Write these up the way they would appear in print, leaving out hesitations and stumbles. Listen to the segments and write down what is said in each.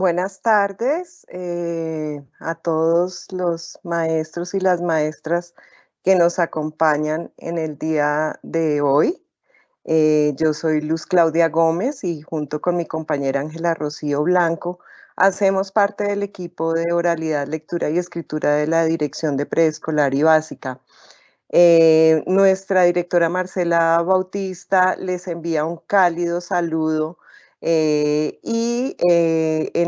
Buenas tardes a todos los maestros y las maestras que nos acompañan en el día de hoy. Yo soy Luz Claudia Gómez y junto con mi compañera Ángela Rocío Blanco hacemos parte del equipo de oralidad, lectura y escritura de la Dirección de Preescolar y Básica. Nuestra directora Marcela Bautista les envía un cálido saludo en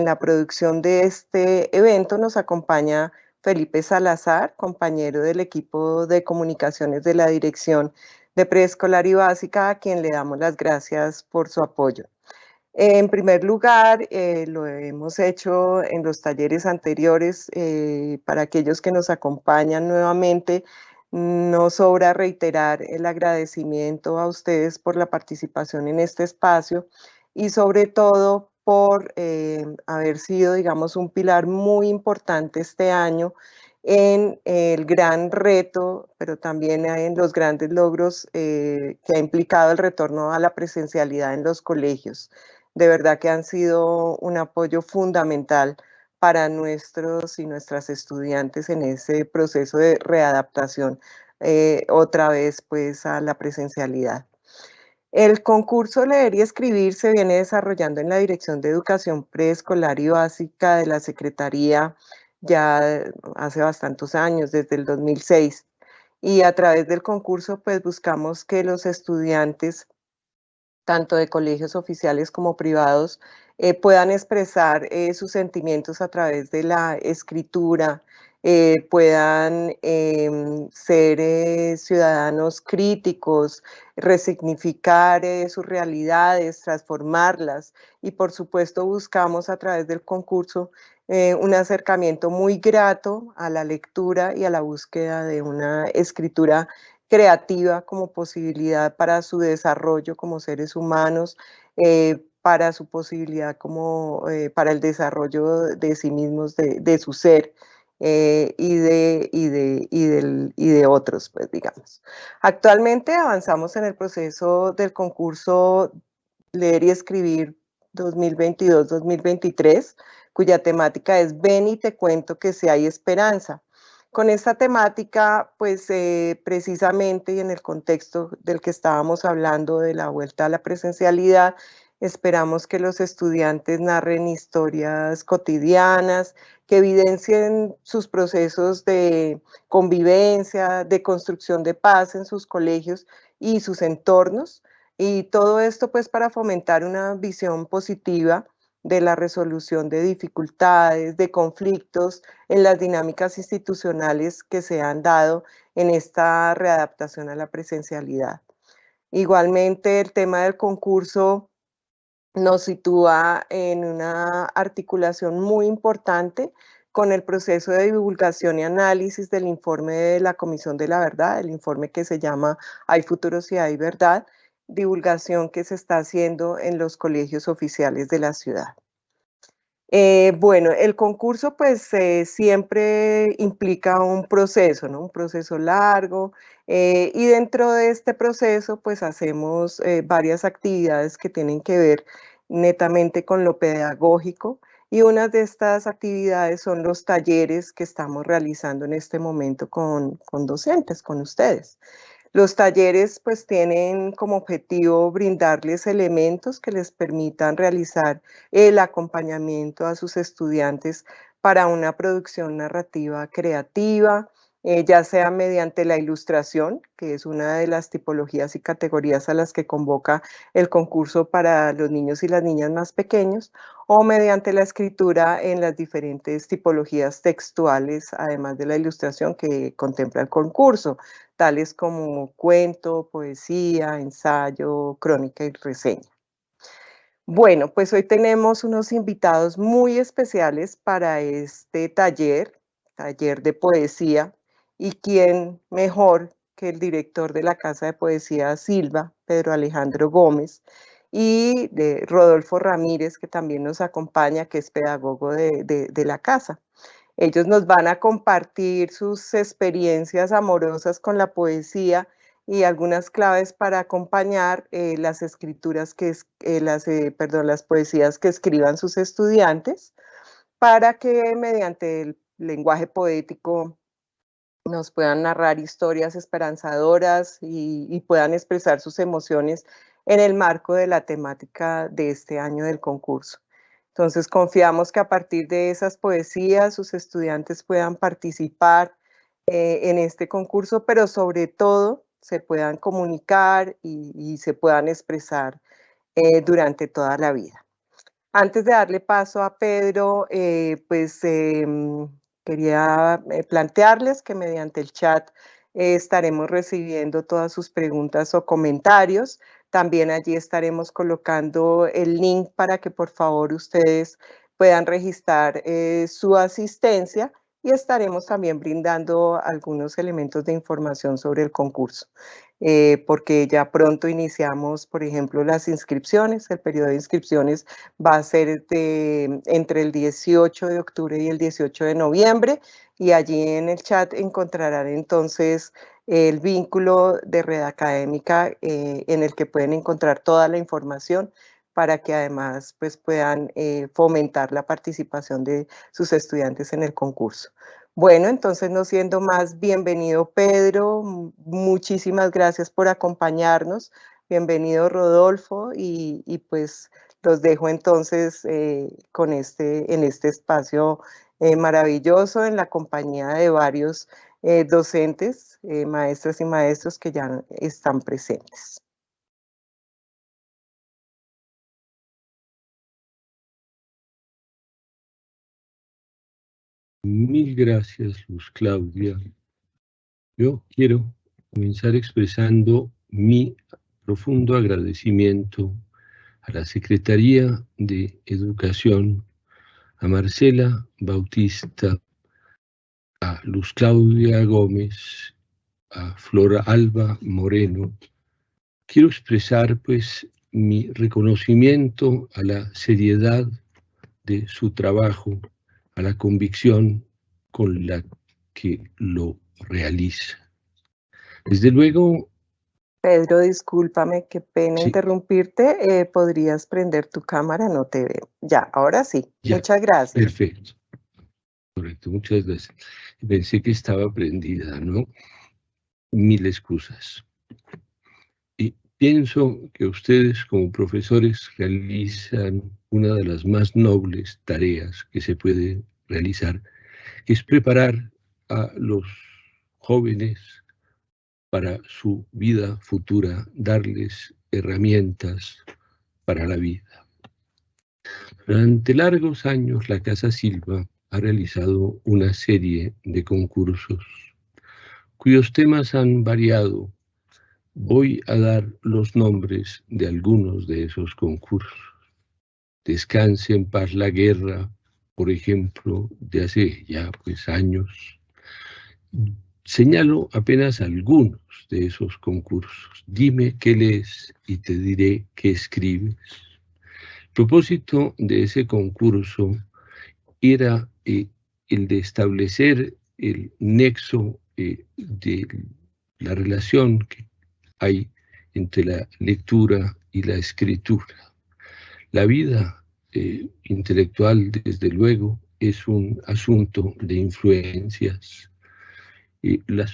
la producción de este evento nos acompaña Felipe Salazar, compañero del equipo de comunicaciones de la Dirección de Preescolar y Básica, a quien le damos las gracias por su apoyo. En primer lugar, lo hemos hecho en los talleres anteriores. Para aquellos que nos acompañan nuevamente, no sobra reiterar el agradecimiento a ustedes por la participación en este espacio y sobre todo por haber sido, digamos, un pilar muy importante este año en el gran reto, pero también en los grandes logros que ha implicado el retorno a la presencialidad en los colegios. De verdad que han sido un apoyo fundamental para nuestros y nuestras estudiantes en ese proceso de readaptación otra vez pues a la presencialidad. El concurso Leer y Escribir se viene desarrollando en la Dirección de Educación Preescolar y Básica de la Secretaría ya hace bastantes años, desde el 2006. Y a través del concurso pues buscamos que los estudiantes tanto de colegios oficiales como privados, puedan expresar sus sentimientos a través de la escritura, puedan ser ciudadanos críticos, resignificar sus realidades, transformarlas y por supuesto buscamos a través del concurso un acercamiento muy grato a la lectura y a la búsqueda de una escritura creativa como posibilidad para su desarrollo como seres humanos, para su posibilidad como para el desarrollo de sí mismos, de su ser y de otros, pues digamos. Actualmente avanzamos en el proceso del concurso Leer y Escribir 2022-2023, cuya temática es Ven y te cuento que si hay esperanza. Con esta temática, pues precisamente y en el contexto del que estábamos hablando de la vuelta a la presencialidad, esperamos que los estudiantes narren historias cotidianas, que evidencien sus procesos de convivencia, de construcción de paz en sus colegios y sus entornos, y todo esto pues para fomentar una visión positiva de la resolución de dificultades, de conflictos en las dinámicas institucionales que se han dado en esta readaptación a la presencialidad. Igualmente, el tema del concurso nos sitúa en una articulación muy importante con el proceso de divulgación y análisis del informe de la Comisión de la Verdad, el informe que se llama Hay futuro si hay verdad, divulgación que se está haciendo en los colegios oficiales de la ciudad. Bueno, el concurso pues siempre implica un proceso, ¿no? Un proceso largo y dentro de este proceso pues hacemos varias actividades que tienen que ver netamente con lo pedagógico y una de estas actividades son los talleres que estamos realizando en este momento con docentes, con ustedes. Los talleres pues tienen como objetivo brindarles elementos que les permitan realizar el acompañamiento a sus estudiantes para una producción narrativa creativa, ya sea mediante la ilustración, que es una de las tipologías y categorías a las que convoca el concurso para los niños y las niñas más pequeños, o mediante la escritura en las diferentes tipologías textuales, además de la ilustración que contempla el concurso, tales como cuento, poesía, ensayo, crónica y reseña. Bueno, pues hoy tenemos unos invitados muy especiales para este taller de poesía, y quién mejor que el director de la Casa de Poesía Silva, Pedro Alejandro Gómez, y de Rodolfo Ramírez, que también nos acompaña, que es pedagogo de la casa. Ellos nos van a compartir sus experiencias amorosas con la poesía y algunas claves para acompañar las escrituras las poesías que escriban sus estudiantes. para que mediante el lenguaje poético nos puedan narrar historias esperanzadoras y puedan expresar sus emociones en el marco de la temática de este año del concurso. Entonces, confiamos que a partir de esas poesías sus estudiantes puedan participar en este concurso, pero sobre todo se puedan comunicar y se puedan expresar durante toda la vida. Antes de darle paso a Pedro, quería plantearles que mediante el chat estaremos recibiendo todas sus preguntas o comentarios. También allí estaremos colocando el link para que por favor ustedes puedan registrar su asistencia y estaremos también brindando algunos elementos de información sobre el concurso. Porque ya pronto iniciamos, por ejemplo, las inscripciones. El periodo de inscripciones va a ser entre el 18 de octubre y el 18 de noviembre, y allí en el chat encontrarán entonces el vínculo de Red Académica en el que pueden encontrar toda la información para que además pues, puedan fomentar la participación de sus estudiantes en el concurso. Bueno, entonces no siendo más, bienvenido Pedro, muchísimas gracias por acompañarnos, bienvenido Rodolfo y pues los dejo entonces en este espacio maravilloso en la compañía de varios docentes, maestras y maestros que ya están presentes. Mil gracias, Luz Claudia. Yo quiero comenzar expresando mi profundo agradecimiento a la Secretaría de Educación, a Marcela Bautista, a Luz Claudia Gómez, a Flora Alba Moreno. Quiero expresar pues mi reconocimiento a la seriedad de su trabajo, a la convicción con la que lo realiza. Desde luego... Pedro, discúlpame, qué pena Sí, interrumpirte. ¿Podrías prender tu cámara? No te veo. Ya, ahora sí. ya, Muchas gracias. perfecto. Correcto, muchas gracias. Pensé que estaba prendida, ¿no? Mil excusas. Y pienso que ustedes como profesores realizan una de las más nobles tareas que se puede realizar, que es preparar a los jóvenes para su vida futura, darles herramientas para la vida. Durante largos años, la Casa Silva ha realizado una serie de concursos cuyos temas han variado. Voy a dar los nombres de algunos de esos concursos. Descanse en paz la guerra, por ejemplo, de hace ya pues años. Señalo apenas algunos de esos concursos. Dime qué lees y te diré qué escribes. El propósito de ese concurso era el de establecer el nexo de la relación que hay entre la lectura y la escritura. La vida intelectual, desde luego, es un asunto de influencias. Y las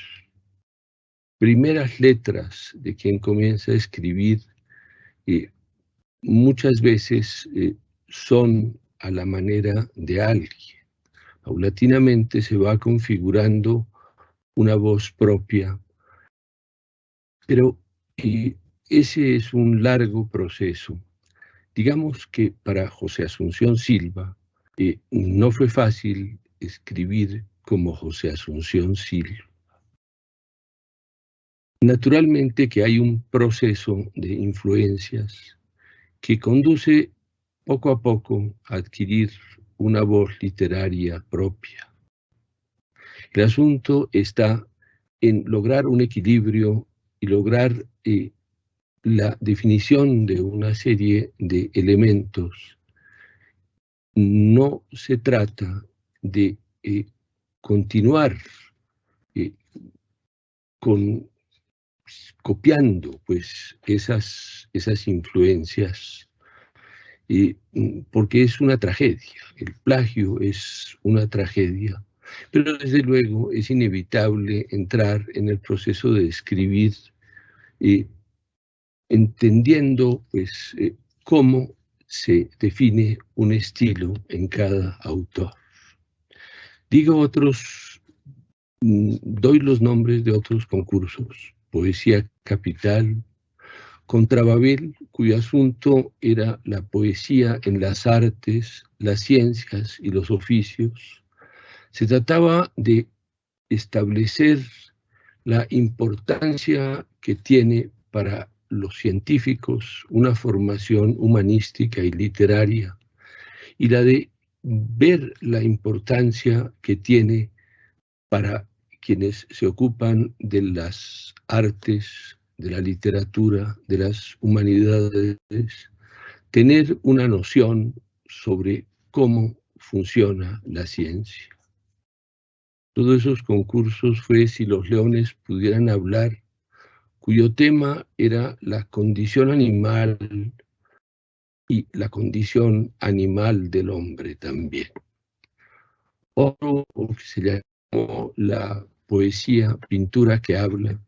primeras letras de quien comienza a escribir muchas veces son a la manera de alguien. Paulatinamente se va configurando una voz propia, pero ese es un largo proceso. Digamos que para José Asunción Silva no fue fácil escribir como José Asunción Silva. Naturalmente que hay un proceso de influencias que conduce poco a poco a adquirir una voz literaria propia. El asunto está en lograr un equilibrio y lograr la definición de una serie de elementos. No se trata de continuar copiando pues esas influencias porque es una tragedia. El plagio es una tragedia, pero desde luego es inevitable entrar en el proceso de escribir, entendiendo pues cómo se define un estilo en cada autor. Doy los nombres de otros concursos: Poesía Capital, contra Babel, cuyo asunto era la poesía en las artes, las ciencias y los oficios. Se trataba de establecer la importancia que tiene para los científicos una formación humanística y literaria, y la de ver la importancia que tiene para quienes se ocupan de las artes, de la literatura, de las humanidades, tener una noción sobre cómo funciona la ciencia. Todos esos concursos fue Si los leones pudieran hablar, cuyo tema era la condición animal y la condición animal del hombre también. Otro que se llamó la poesía, pintura que habla.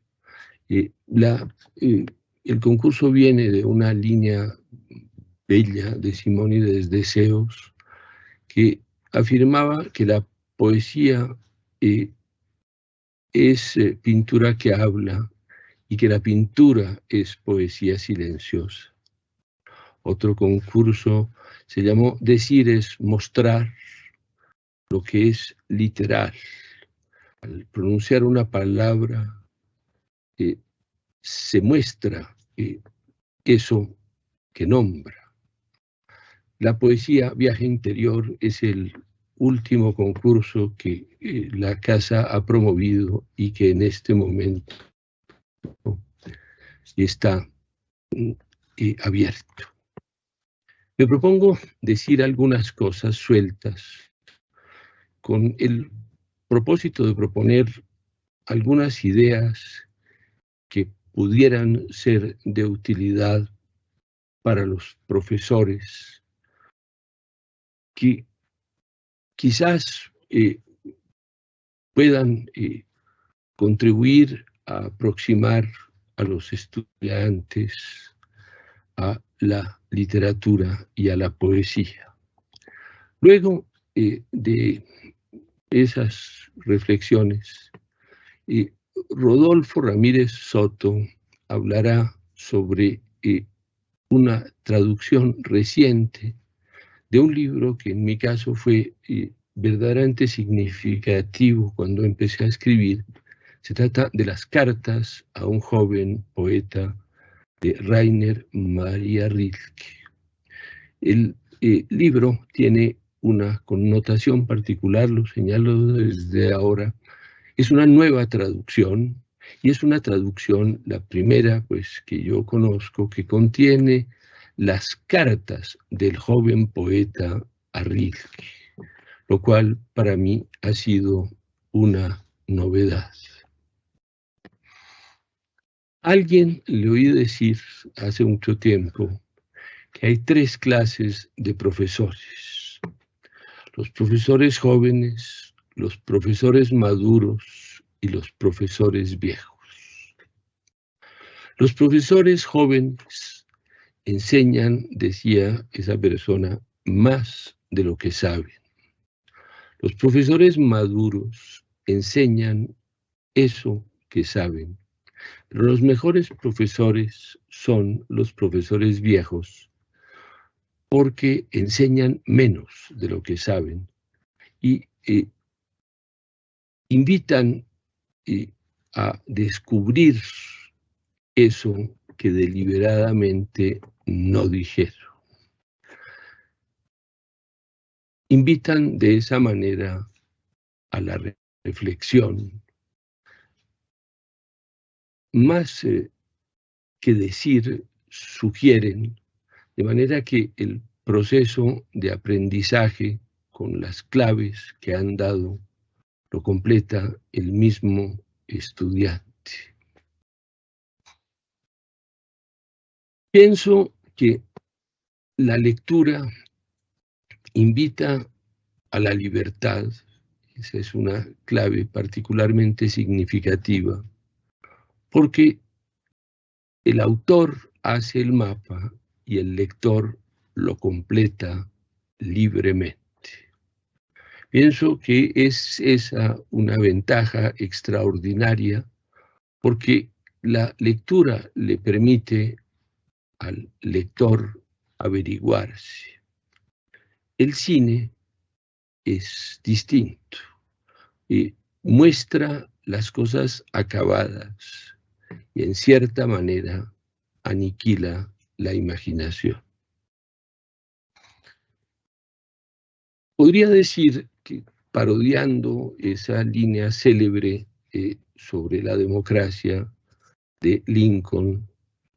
El concurso viene de una línea bella de Simónides de Zeus, que afirmaba que la poesía es pintura que habla y que la pintura es poesía silenciosa. Otro concurso se llamó Decir es mostrar, lo que es literal. Al pronunciar una palabra se muestra eso que nombra. La poesía Viaje Interior es el último concurso que la Casa ha promovido y que en este momento está abierto. Me propongo decir algunas cosas sueltas con el propósito de proponer algunas ideas que pudieran ser de utilidad para los profesores, que quizás puedan contribuir a aproximar a los estudiantes a la literatura y a la poesía. Luego de esas reflexiones, Rodolfo Ramírez Soto hablará sobre una traducción reciente de un libro que en mi caso fue verdaderamente significativo cuando empecé a escribir. Se trata de Las cartas a un joven poeta, de Rainer Maria Rilke. El libro tiene una connotación particular, lo señalo desde ahora. Es una nueva traducción, y es una traducción, la primera pues que yo conozco, que contiene las cartas del joven poeta a Rilke, lo cual para mí ha sido una novedad. Alguien le oí decir hace mucho tiempo que hay 3 clases de profesores: los profesores jóvenes, los profesores maduros y los profesores viejos. Los profesores jóvenes enseñan, decía esa persona, más de lo que saben. Los profesores maduros enseñan eso que saben, pero los mejores profesores son los profesores viejos, porque enseñan menos de lo que saben y invitan a descubrir eso que deliberadamente no dijeron. Invitan de esa manera a la reflexión, más que decir, sugieren, de manera que el proceso de aprendizaje con las claves que han dado lo completa el mismo estudiante. Pienso que la lectura invita a la libertad. Esa es una clave particularmente significativa, porque el autor hace el mapa y el lector lo completa libremente. Pienso que es esa una ventaja extraordinaria, porque la lectura le permite al lector averiguarse. El cine es distinto y muestra las cosas acabadas y en cierta manera aniquila la imaginación. Podría decir que, parodiando esa línea célebre sobre la democracia de Lincoln,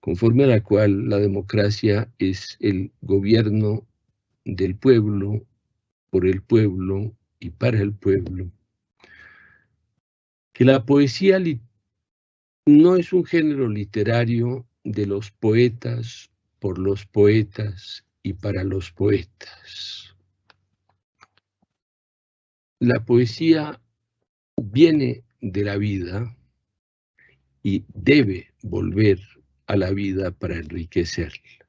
conforme a la cual la democracia es el gobierno del pueblo, por el pueblo y para el pueblo, que la poesía no es un género literario de los poetas, por los poetas y para los poetas. La poesía viene de la vida y debe volver a la vida para enriquecerla.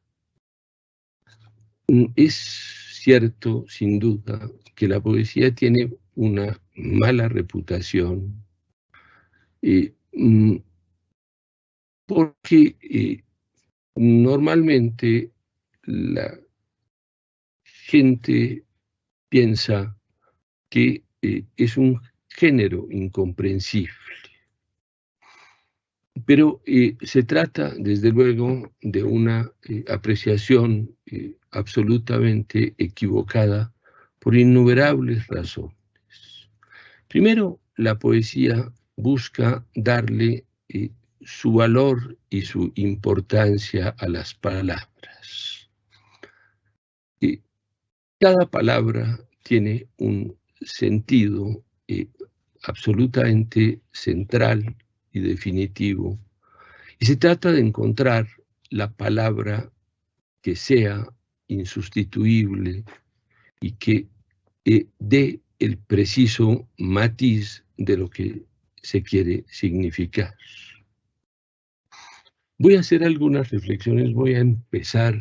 Es cierto, sin duda, que la poesía tiene una mala reputación, porque normalmente la gente piensa que es un género incomprensible. Pero se trata, desde luego, de una apreciación absolutamente equivocada por innumerables razones. Primero, la poesía busca darle su valor y su importancia a las palabras. Cada palabra tiene un sentido absolutamente central y definitivo, y se trata de encontrar la palabra que sea insustituible y que dé el preciso matiz de lo que se quiere significar. Voy a hacer algunas reflexiones, voy a empezar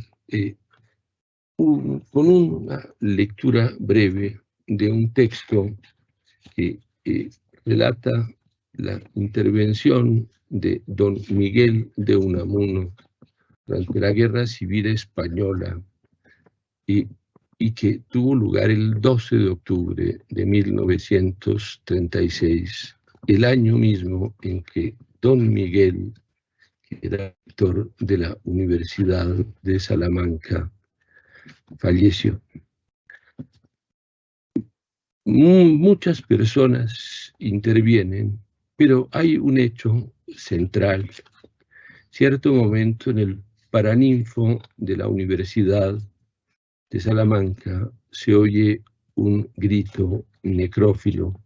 con una lectura breve de un texto que relata la intervención de don Miguel de Unamuno durante la Guerra Civil Española y que tuvo lugar el 12 de octubre de 1936, el año mismo en que don Miguel, que era rector de la Universidad de Salamanca, falleció. Muchas personas intervienen, pero hay un hecho central. Cierto momento en el Paraninfo de la Universidad de Salamanca se oye un grito necrófilo.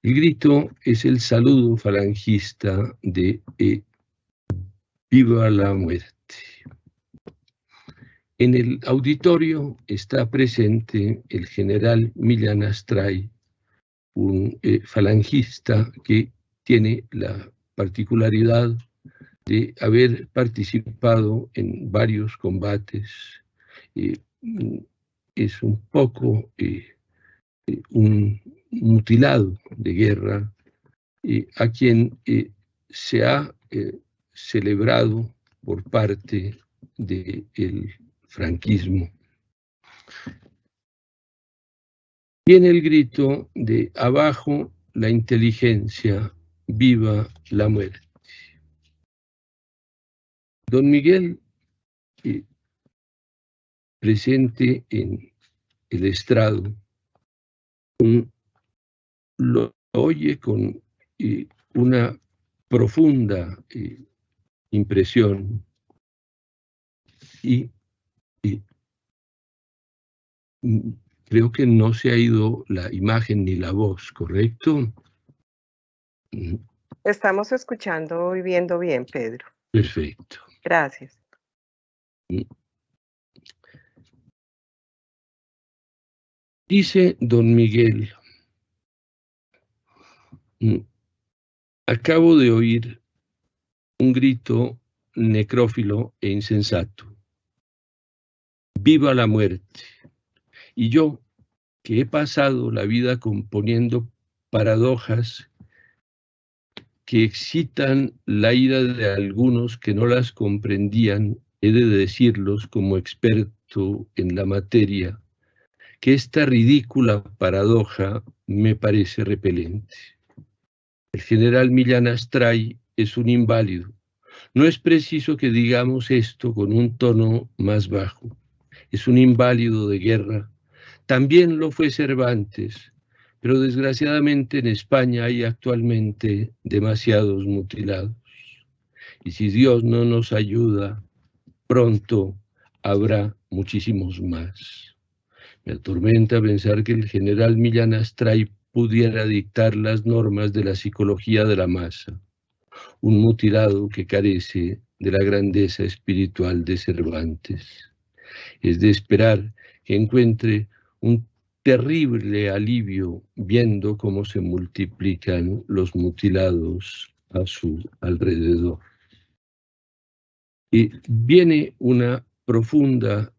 El grito es el saludo falangista de ¡Viva la muerte! En el auditorio está presente el general Millán Astray, un falangista que tiene la particularidad de haber participado en varios combates. Es un poco un mutilado de guerra, a quien se ha celebrado por parte del franquismo. Viene el grito de abajo la inteligencia, viva la muerte. Don Miguel, presente en el estrado, lo oye con una profunda impresión y creo que no se ha ido la imagen ni la voz, ¿correcto? Estamos escuchando y viendo bien, Pedro. Perfecto. Gracias. Dice don Miguel, acabo de oír un grito necrófilo e insensato. ¡Viva la muerte! Y yo, que he pasado la vida componiendo paradojas que excitan la ira de algunos que no las comprendían, he de decirlos como experto en la materia, que esta ridícula paradoja me parece repelente. El general Millán Astray es un inválido. No es preciso que digamos esto con un tono más bajo. Es un inválido de guerra. También lo fue Cervantes, pero desgraciadamente en España hay actualmente demasiados mutilados. Y si Dios no nos ayuda, pronto habrá muchísimos más. Me atormenta pensar que el general Millán Astray pudiera dictar las normas de la psicología de la masa, un mutilado que carece de la grandeza espiritual de Cervantes. Es de esperar que encuentre un terrible alivio viendo cómo se multiplican los mutilados a su alrededor. Y viene una profunda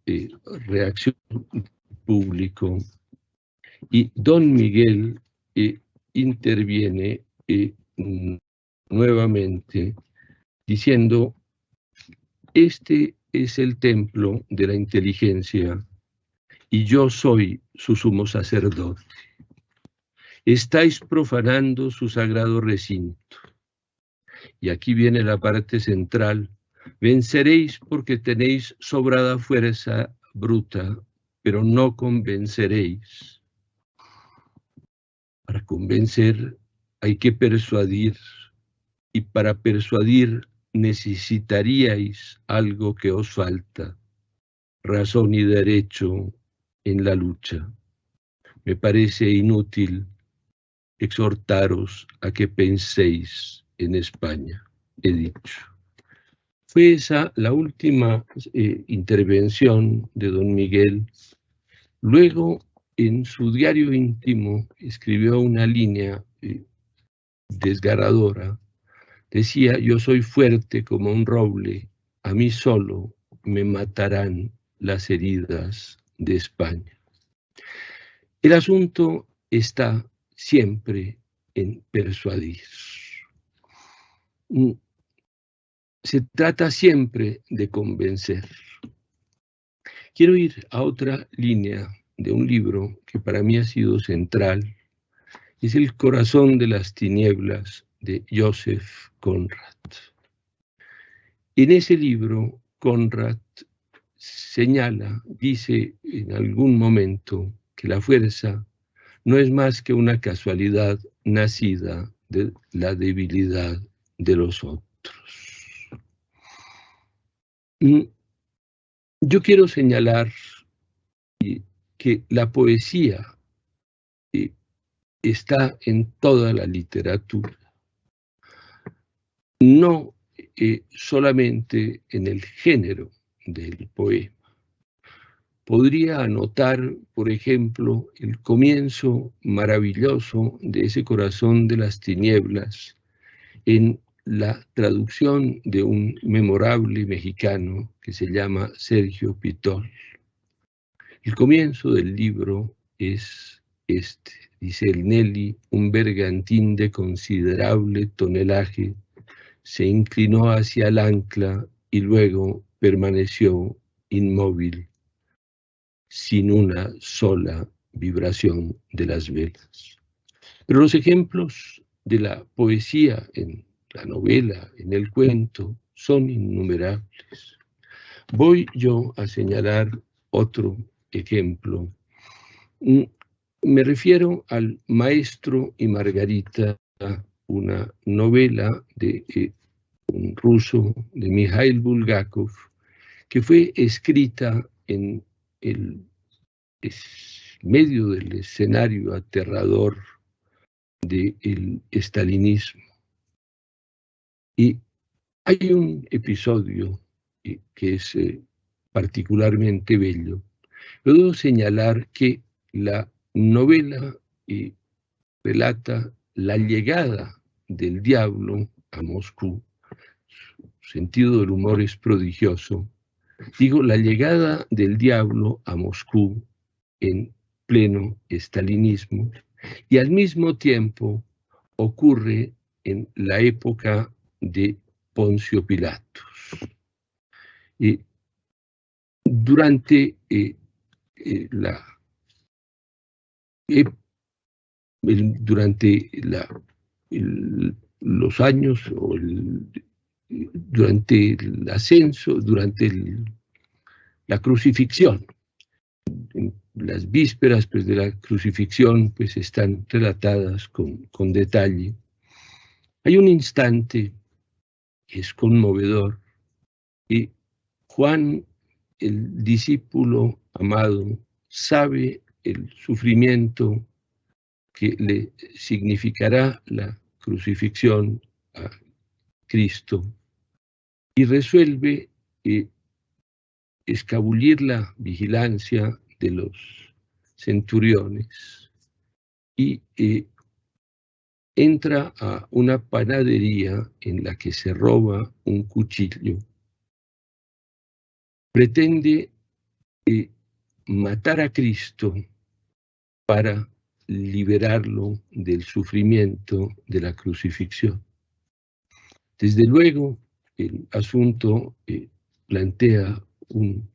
reacción público y don Miguel interviene nuevamente diciendo, este es el templo de la inteligencia y yo soy su sumo sacerdote. Estáis profanando su sagrado recinto. Y aquí viene la parte central. Venceréis porque tenéis sobrada fuerza bruta, pero no convenceréis. Para convencer hay que persuadir, y para persuadir necesitaríais algo que os falta, razón y derecho en la lucha. Me parece inútil exhortaros a que penséis en España, he dicho. Fue esa la última intervención de don Miguel. Luego, en su diario íntimo, escribió una línea desgarradora. Decía, yo soy fuerte como un roble, a mí solo me matarán las heridas de España. El asunto está siempre en persuadir. Se trata siempre de convencer. Quiero ir a otra línea de un libro que para mí ha sido central. Es El corazón de las tinieblas de Joseph Conrad. En ese libro, Conrad señala, dice en algún momento que la fuerza no es más que una casualidad nacida de la debilidad de los otros. Yo quiero señalar que la poesía está en toda la literatura, no solamente en el género del poema. Podría anotar, por ejemplo, el comienzo maravilloso de ese corazón de las tinieblas en la traducción de un memorable mexicano que se llama Sergio Pitol. El comienzo del libro es este. Dice el Nelly, un bergantín de considerable tonelaje se inclinó hacia el ancla y luego permaneció inmóvil, sin una sola vibración de las velas. Pero los ejemplos de la poesía en la novela, en el cuento, son innumerables. Voy yo a señalar otro ejemplo. Me refiero al Maestro y Margarita, una novela de un ruso, de Mikhail Bulgakov, que fue escrita en el medio del escenario aterrador del estalinismo. Y hay un episodio que es particularmente bello. Puedo señalar que la novela relata la llegada del diablo a Moscú. Su sentido del humor es prodigioso. Digo, la llegada del diablo a Moscú en pleno estalinismo, y al mismo tiempo ocurre en la época de Poncio Pilatos. Durante los años, durante el ascenso, durante la crucifixión, en las vísperas pues, de la crucifixión pues, están relatadas con detalle. Hay un instante que es conmovedor, y Juan, el discípulo amado, sabe el sufrimiento que le significará la crucifixión a Cristo, y resuelve escabullir la vigilancia de los centuriones y entra a una panadería en la que se roba un cuchillo. Pretende matar a Cristo para liberarlo del sufrimiento de la crucifixión. Desde luego, el asunto plantea un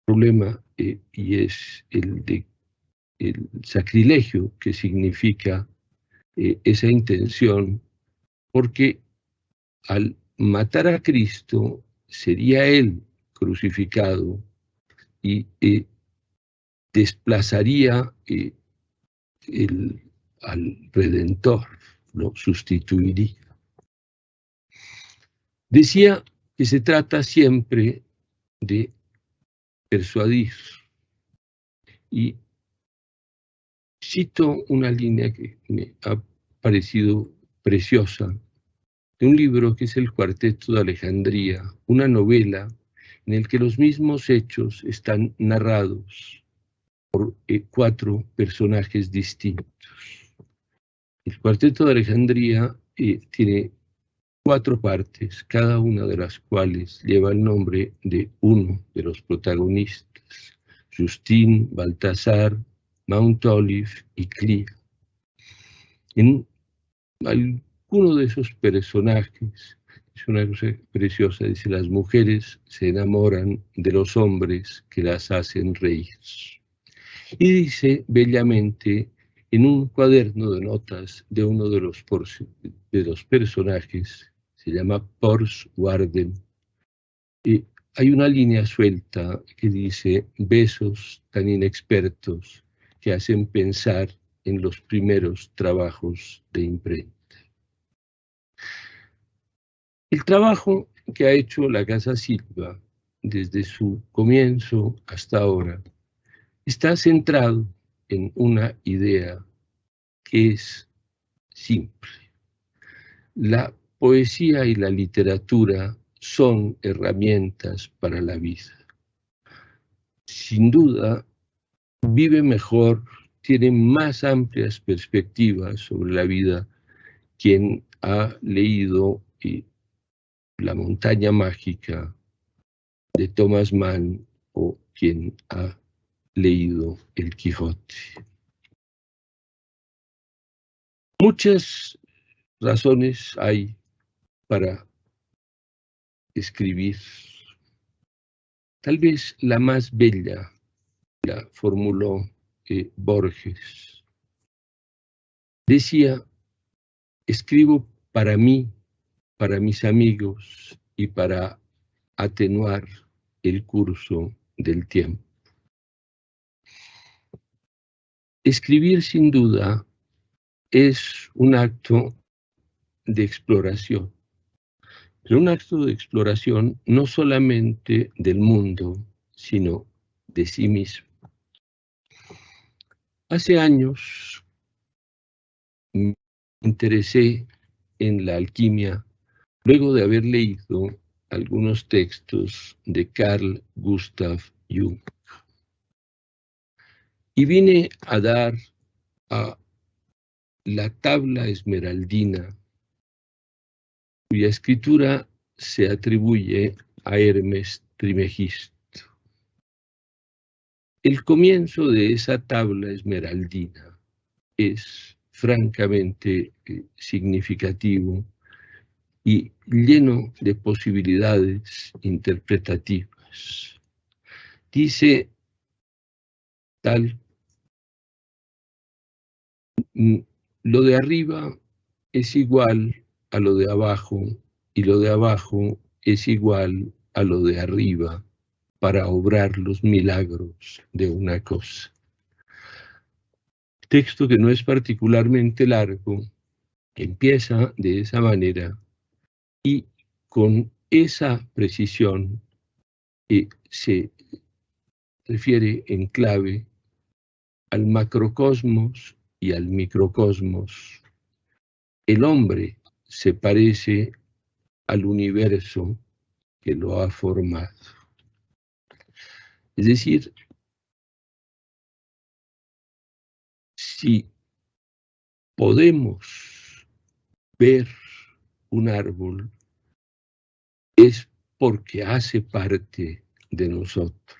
problema y es el sacrilegio que significa esa intención, porque al matar a Cristo sería Él crucificado y desplazaría al Redentor, lo sustituiría. Decía que se trata siempre de persuadir, y cito una línea que me ha parecido preciosa de un libro que es El Cuarteto de Alejandría, una novela en el que los mismos hechos están narrados por 4 personajes distintos. El Cuarteto de Alejandría tiene 4 partes, cada una de las cuales lleva el nombre de uno de los protagonistas: Justin, Baltasar, Mount Olive y Clea. En alguno de esos personajes, es una cosa preciosa, dice: las mujeres se enamoran de los hombres que las hacen reír. Y dice bellamente en un cuaderno de notas de uno de los personajes, se llama Pors Warden, hay una línea suelta que dice: besos tan inexpertos que hacen pensar en los primeros trabajos de imprenta. El trabajo que ha hecho la Casa Silva desde su comienzo hasta ahora está centrado en una idea que es simple. La poesía y la literatura son herramientas para la vida. Sin duda, vive mejor, tiene más amplias perspectivas sobre la vida quien ha leído La montaña mágica de Thomas Mann o quien ha leído El Quijote. Muchas razones hay para escribir. Tal vez la más bella la formuló Borges. Decía: escribo para mí, para mis amigos y para atenuar el curso del tiempo. Escribir sin duda es un acto de exploración, pero un acto de exploración no solamente del mundo, sino de sí mismo. Hace años me interesé en la alquimia luego de haber leído algunos textos de Carl Gustav Jung. y vine a dar a la tabla esmeraldina, cuya escritura se atribuye a Hermes Trismegisto. El comienzo de esa tabla esmeraldina es francamente significativo y lleno de posibilidades interpretativas. Dice tal: lo de arriba es igual a lo de abajo, y lo de abajo es igual a lo de arriba, para obrar los milagros de una cosa. Texto que no es particularmente largo, empieza de esa manera y con esa precisión se refiere en clave al macrocosmos y al microcosmos. El hombre se parece al universo que lo ha formado. Es decir, si podemos ver un árbol, es porque hace parte de nosotros.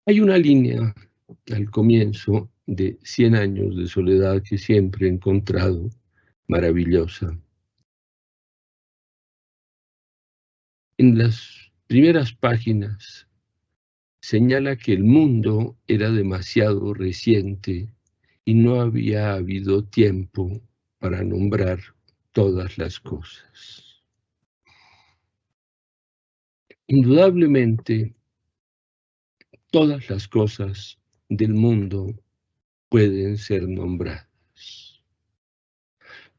Hay una línea al comienzo de 100 años de soledad que siempre he encontrado maravillosa. En las primeras páginas señala que el mundo era demasiado reciente y no había habido tiempo para nombrar todas las cosas. Indudablemente, todas las cosas del mundo pueden ser nombradas.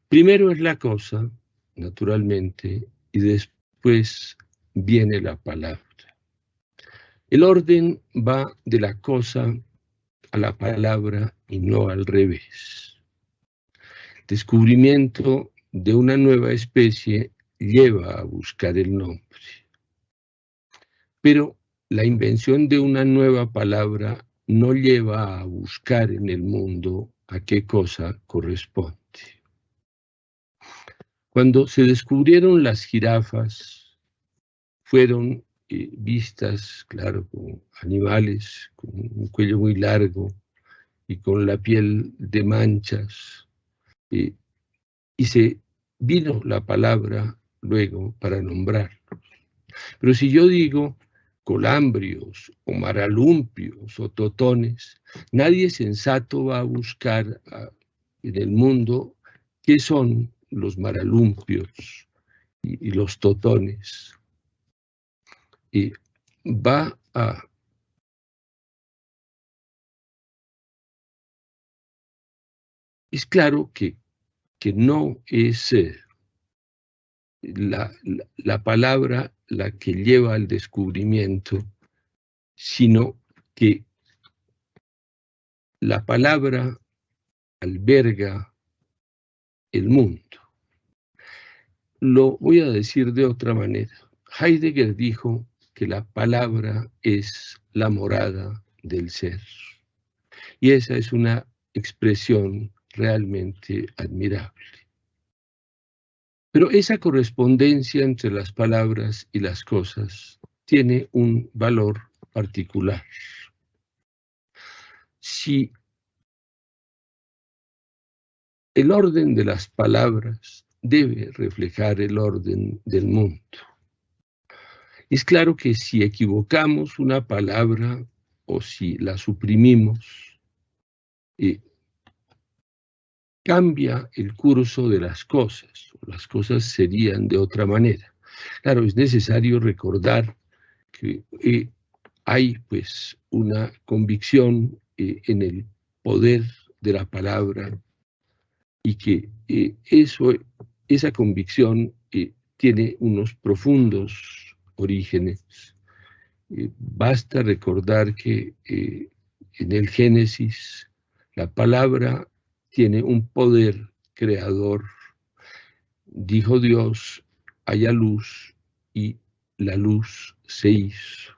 Primero es la cosa, naturalmente, y después viene la palabra. El orden va de la cosa a la palabra y no al revés. Descubrimiento de una nueva especie lleva a buscar el nombre. Pero la invención de una nueva palabra no lleva a buscar en el mundo a qué cosa corresponde. Cuando se descubrieron las jirafas, fueron vistas, claro, como animales con un cuello muy largo y con la piel de manchas, y se vino la palabra luego para nombrarlos. Pero si yo digo colambrios o maralumpios o totones, nadie sensato va a buscar en el mundo qué son los maralumpios y los totones. Y va a es claro que no es la palabra la que lleva al descubrimiento, sino que la palabra alberga el mundo. Lo voy a decir de otra manera. Heidegger dijo que la palabra es la morada del ser. Y esa es una expresión realmente admirable. Pero esa correspondencia entre las palabras y las cosas tiene un valor particular. Si el orden de las palabras debe reflejar el orden del mundo, es claro que si equivocamos una palabra o si la suprimimos, cambia el curso de las cosas serían de otra manera. Claro, es necesario recordar que hay pues una convicción en el poder de la palabra y que esa convicción tiene unos profundos orígenes. Basta recordar que en el Génesis la palabra tiene un poder creador. Dijo Dios, haya luz, y la luz se hizo.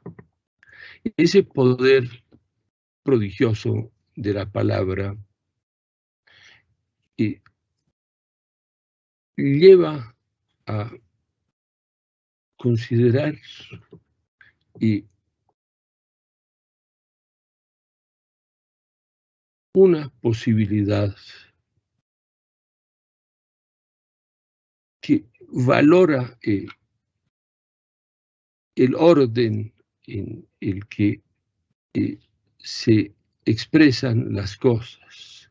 Ese poder prodigioso de la palabra lleva a considerar una posibilidad que valora el orden en el que se expresan las cosas.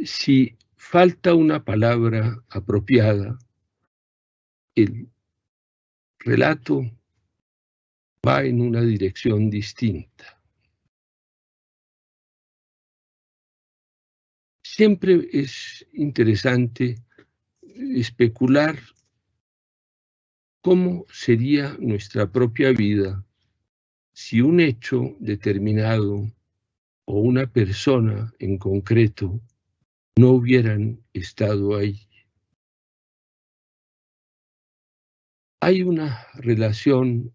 Si falta una palabra apropiada, el relato va en una dirección distinta. Siempre es interesante especular cómo sería nuestra propia vida si un hecho determinado o una persona en concreto no hubieran estado ahí. Hay una relación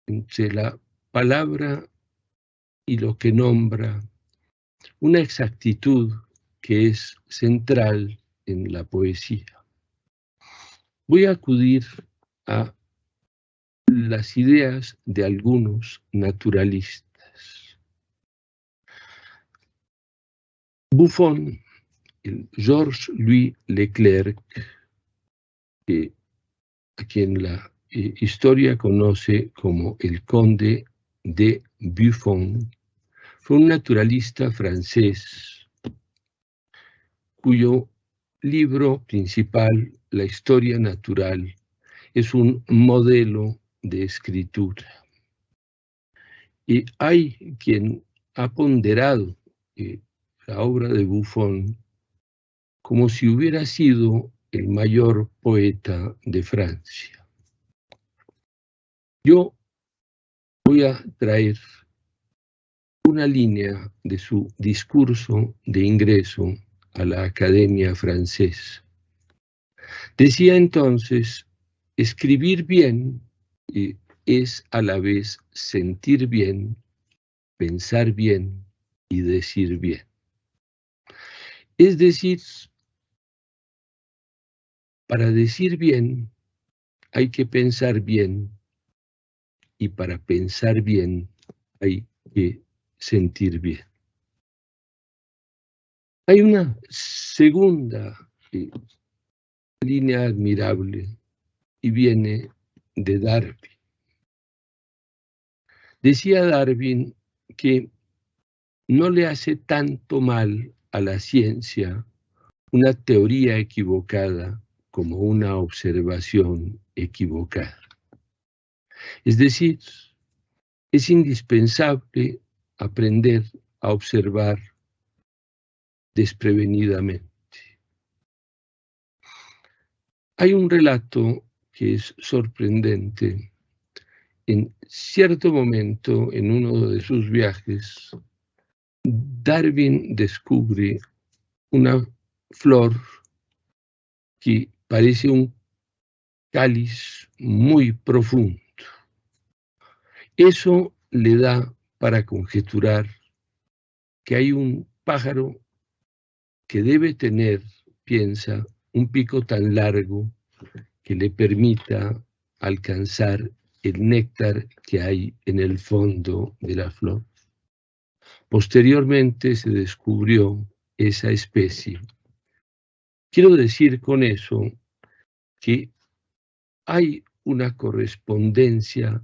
entre la palabra y lo que nombra, una exactitud que es central en la poesía. Voy a acudir a las ideas de algunos naturalistas. Buffon, el Georges-Louis Leclerc, a quien la historia conoce como el conde de Buffon, fue un naturalista francés cuyo libro principal, La historia natural, es un modelo de escritura. Y hay quien ha ponderado la obra de Buffon como si hubiera sido el mayor poeta de Francia. Yo voy a traer una línea de su discurso de ingreso a la Academia Francesa. Decía entonces, escribir bien es a la vez sentir bien, pensar bien y decir bien. Es decir, para decir bien hay que pensar bien y para pensar bien hay que sentir bien. Hay una segunda línea admirable y viene de Darwin. Decía Darwin que no le hace tanto mal a la ciencia una teoría equivocada como una observación equivocada. Es decir, es indispensable aprender a observar desprevenidamente. Hay un relato que es sorprendente. En cierto momento, en uno de sus viajes, Darwin descubre una flor que parece un cáliz muy profundo. Eso le da para conjeturar que hay un pájaro que debe tener, piensa, un pico tan largo que le permita alcanzar el néctar que hay en el fondo de la flor. Posteriormente se descubrió esa especie. Quiero decir con eso que hay una correspondencia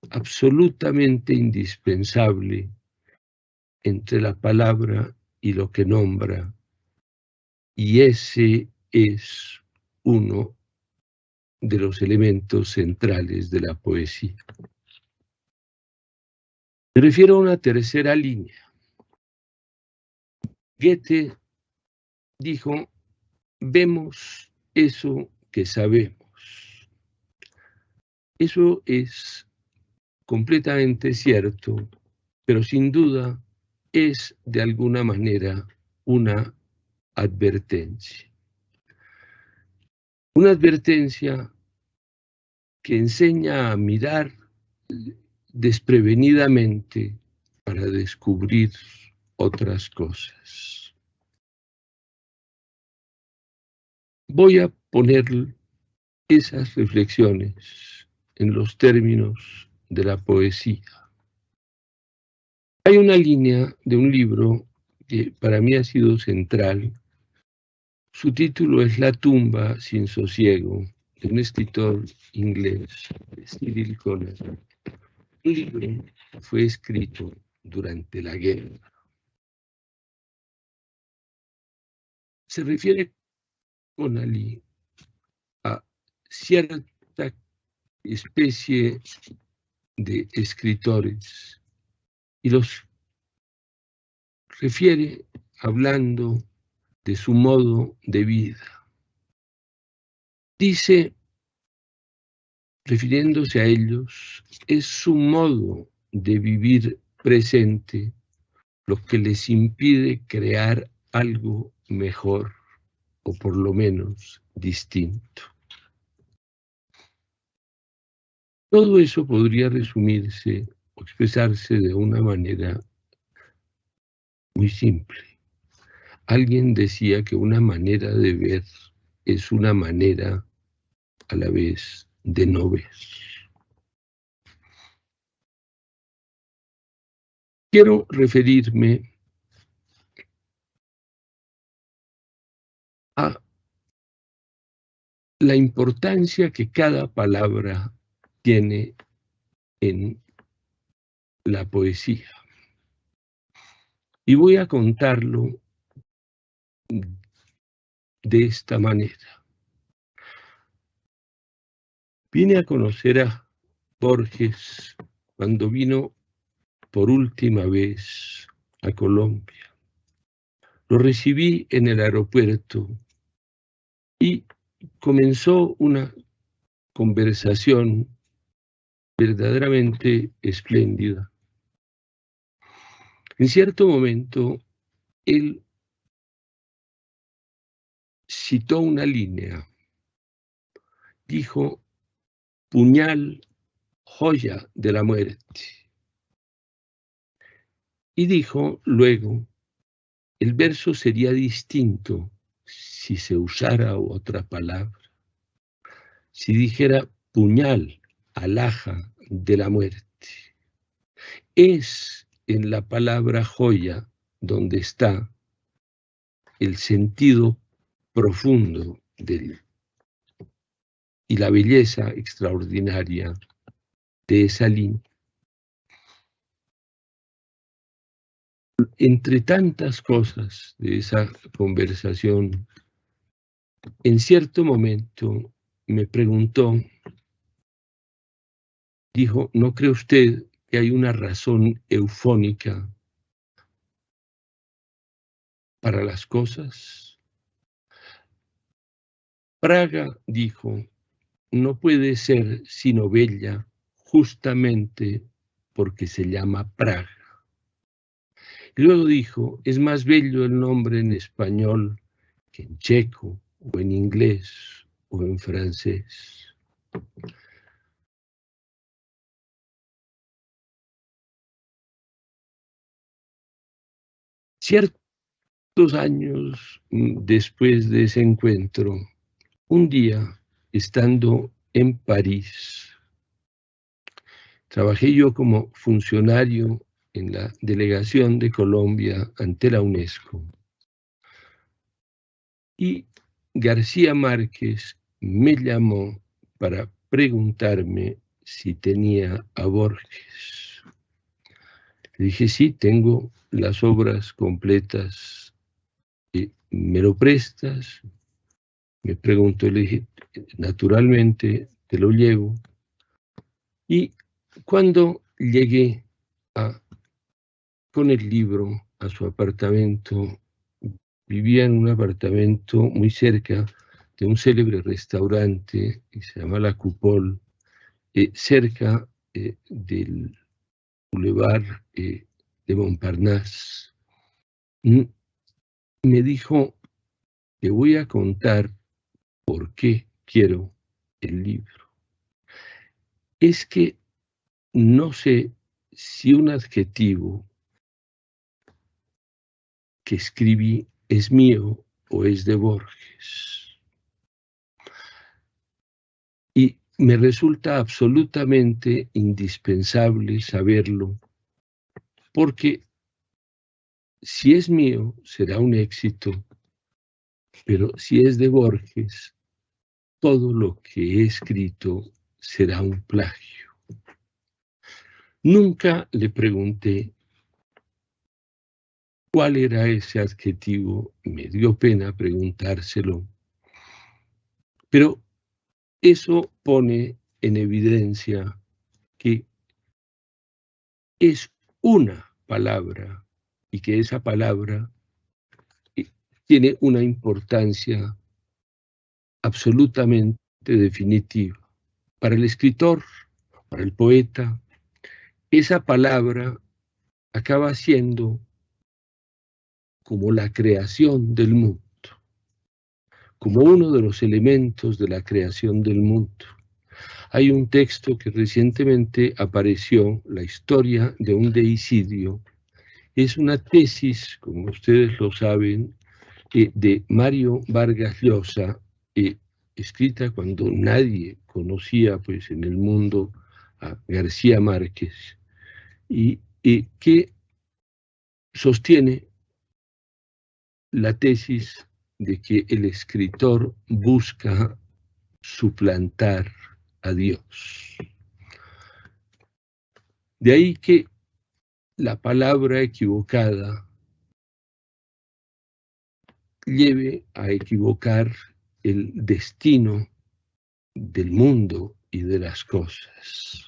absolutamente indispensable entre la palabra y lo que nombra, y ese es uno de los elementos centrales de la poesía. Me refiero a una tercera línea. Goethe dijo, vemos eso que sabemos. Eso es completamente cierto, pero sin duda es de alguna manera una advertencia. Una advertencia que enseña a mirar desprevenidamente para descubrir otras cosas. Voy a poner esas reflexiones en los términos de la poesía. Hay una línea de un libro que para mí ha sido central. Su título es La tumba sin sosiego, de un escritor inglés, Cyril Conner. El libro fue escrito durante la guerra. Se refiere Connelly a cierta especie de escritores y los refiere hablando de su modo de vida. Dice, refiriéndose a ellos, es su modo de vivir presente lo que les impide crear algo mejor o por lo menos distinto. Todo eso podría resumirse o expresarse de una manera muy simple. Alguien decía que una manera de ver es una manera a la vez de no ver. Quiero referirme a la importancia que cada palabra tiene en la poesía. Y voy a contarlo de esta manera. Vine a conocer a Borges cuando vino por última vez a Colombia. Lo recibí en el aeropuerto y comenzó una conversación verdaderamente espléndida. En cierto momento, él citó una línea. Dijo, puñal, joya de la muerte. Y dijo luego, el verso sería distinto si se usara otra palabra. Si dijera puñal, alhaja de la muerte. Es en la palabra joya donde está el sentido profundo y la belleza extraordinaria de esa línea. Entre tantas cosas de esa conversación, en cierto momento me preguntó, dijo, ¿no cree usted que hay una razón eufónica para las cosas? Praga, dijo, no puede ser sino bella justamente porque se llama Praga. Y luego dijo, es más bello el nombre en español que en checo, o en inglés, o en francés. Ciertos años después de ese encuentro, un día, estando en París, trabajé yo como funcionario en la delegación de Colombia ante la UNESCO. Y García Márquez me llamó para preguntarme si tenía a Borges. Le dije, sí, tengo las obras completas. ¿Me lo prestas? Me preguntó, le dije, naturalmente te lo llevo. Y cuando llegué con el libro a su apartamento, vivía en un apartamento muy cerca de un célebre restaurante que se llama La Coupole, cerca del Boulevard de Montparnasse. Me dijo, te voy a contar por qué quiero el libro. Es que no sé si un adjetivo que escribí es mío o es de Borges. Y me resulta absolutamente indispensable saberlo, porque si es mío será un éxito, pero si es de Borges, todo lo que he escrito será un plagio. Nunca le pregunté cuál era ese adjetivo, me dio pena preguntárselo, pero eso pone en evidencia que es una palabra y que esa palabra tiene una importancia absolutamente definitiva. Para el escritor, para el poeta, esa palabra acaba siendo como la creación del mundo, como uno de los elementos de la creación del mundo. Hay un texto que recientemente apareció, la historia de un deicidio. Es una tesis, como ustedes lo saben, de Mario Vargas Llosa, escrita cuando nadie conocía pues, en el mundo a García Márquez, y que sostiene la tesis de que el escritor busca suplantar a Dios. De ahí que la palabra equivocada lleve a equivocar el destino del mundo y de las cosas.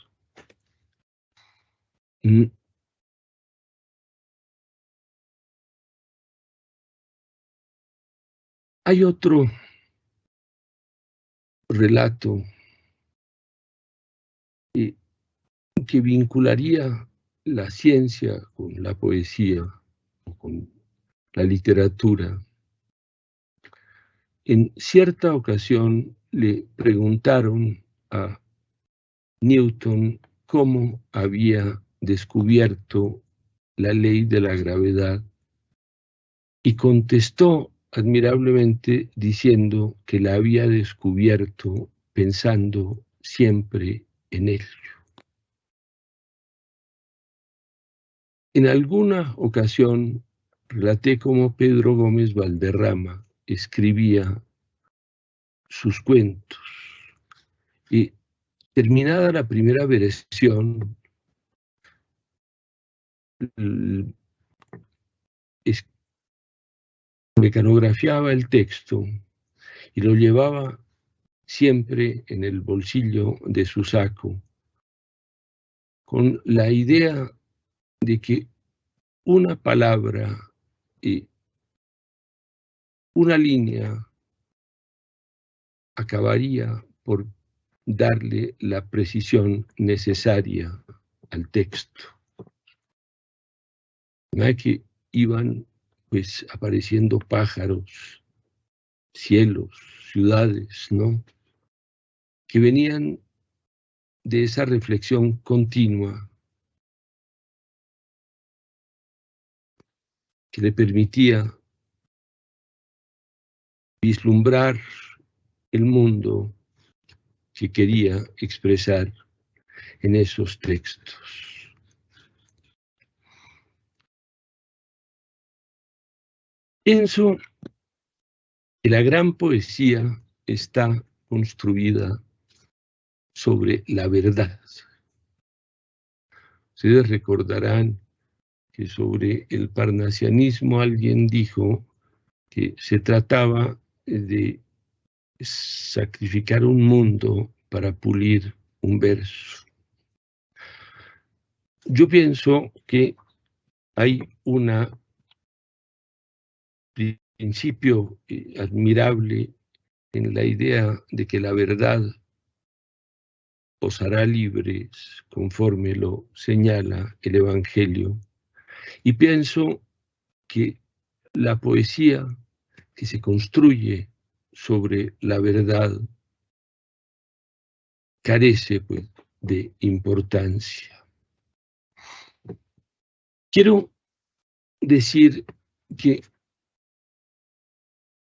Hay otro relato que vincularía la ciencia con la poesía o con la literatura. En cierta ocasión le preguntaron a Newton cómo había descubierto la ley de la gravedad y contestó admirablemente diciendo que la había descubierto pensando siempre en él. En alguna ocasión relaté cómo Pedro Gómez Valderrama escribía sus cuentos y terminada la primera versión, mecanografiaba el texto y lo llevaba siempre en el bolsillo de su saco, con la idea de que una palabra y una línea acabaría por darle la precisión necesaria al texto. Que iban pues apareciendo pájaros, cielos, ciudades, ¿no? Que venían de esa reflexión continua que le permitía vislumbrar el mundo que quería expresar en esos textos. Pienso que la gran poesía está construida sobre la verdad. Ustedes recordarán que sobre el parnasianismo alguien dijo que se trataba de sacrificar un mundo para pulir un verso. Yo pienso que hay un principio admirable en la idea de que la verdad os hará libres, conforme lo señala el Evangelio. Y pienso que la poesía que se construye sobre la verdad carece pues, de importancia. Quiero decir que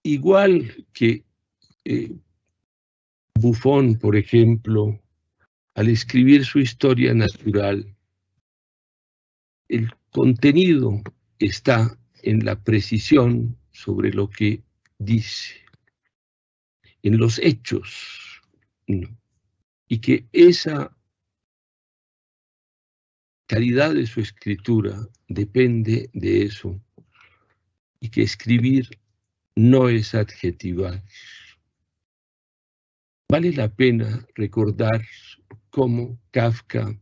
igual que Buffon, por ejemplo, al escribir su historia natural, el contenido está en la precisión sobre lo que dice, en los hechos, ¿no? Y que esa calidad de su escritura depende de eso, y que escribir no es adjetivar. Vale la pena recordar cómo Kafka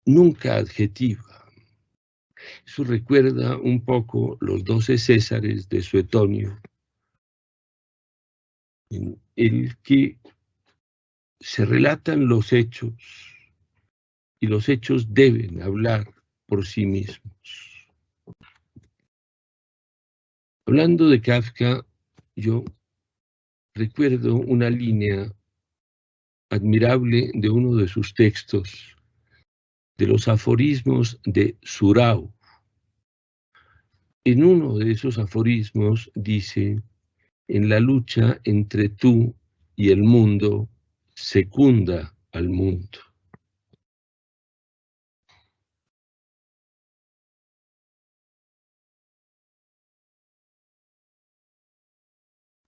nunca adjetiva. Eso recuerda un poco los 12 Césares de Suetonio, en el que se relatan los hechos y los hechos deben hablar por sí mismos. Hablando de Kafka, yo recuerdo una línea admirable de uno de sus textos, de los aforismos de Surau. En uno de esos aforismos dice: en la lucha entre tú y el mundo, secunda al mundo.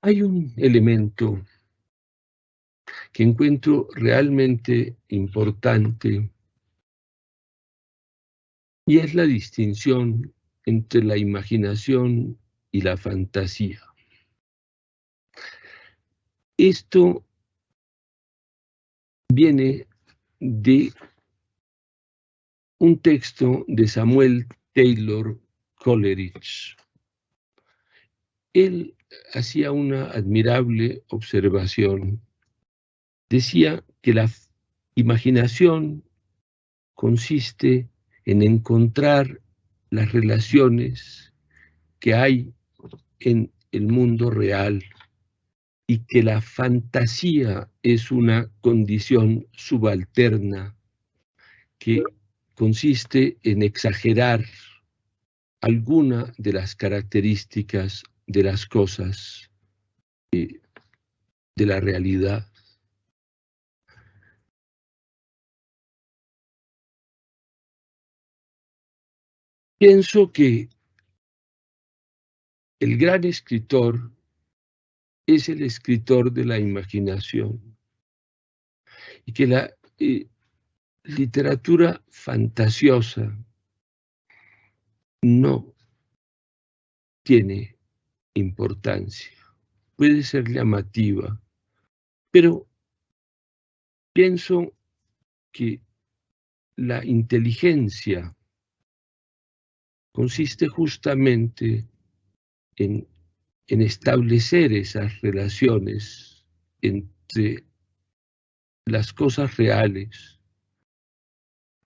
Hay un elemento que encuentro realmente importante y es la distinción entre la imaginación y la fantasía. Esto viene de un texto de Samuel Taylor Coleridge. Él hacía una admirable observación. Decía que la imaginación consiste en encontrar las relaciones que hay en el mundo real y que la fantasía es una condición subalterna que consiste en exagerar alguna de las características de las cosas de la realidad. Pienso que el gran escritor es el escritor de la imaginación y que la literatura fantasiosa no tiene importancia. Puede ser llamativa, pero pienso que la inteligencia consiste justamente en establecer esas relaciones entre las cosas reales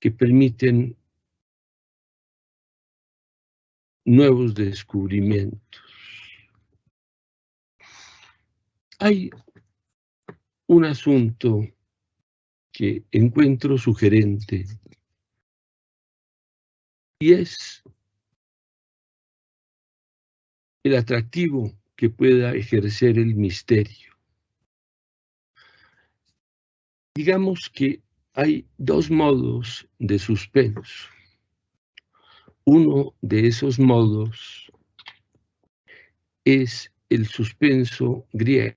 que permiten nuevos descubrimientos. Hay un asunto que encuentro sugerente y es el atractivo que pueda ejercer el misterio. Digamos que hay dos modos de suspenso. Uno de esos modos es el suspenso griego.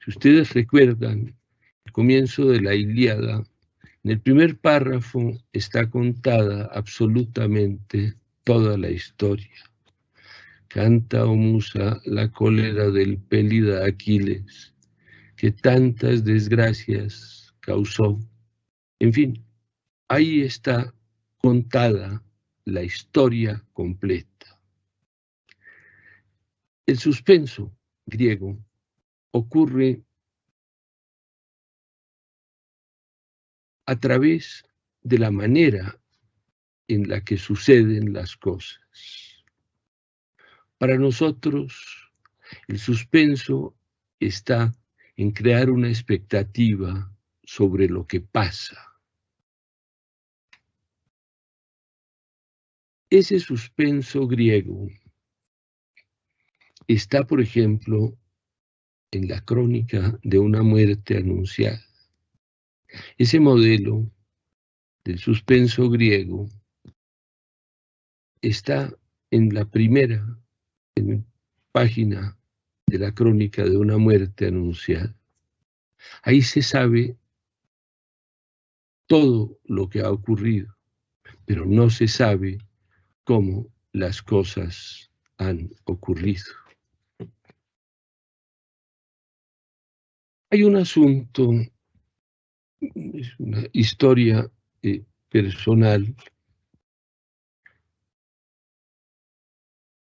Si ustedes recuerdan el comienzo de la Ilíada, en el primer párrafo está contada absolutamente toda la historia. Canta, oh musa, la cólera del pélida Aquiles, que tantas desgracias causó. En fin, ahí está contada la historia completa. El suspenso griego ocurre a través de la manera en la que suceden las cosas. Para nosotros, el suspenso está en crear una expectativa sobre lo que pasa. Ese suspenso griego está, por ejemplo, en la crónica de una muerte anunciada. Ese modelo del suspenso griego está en la primera página de la crónica de una muerte anunciada. Ahí se sabe todo lo que ha ocurrido, pero no se sabe cómo las cosas han ocurrido. Hay un asunto, es una historia personal.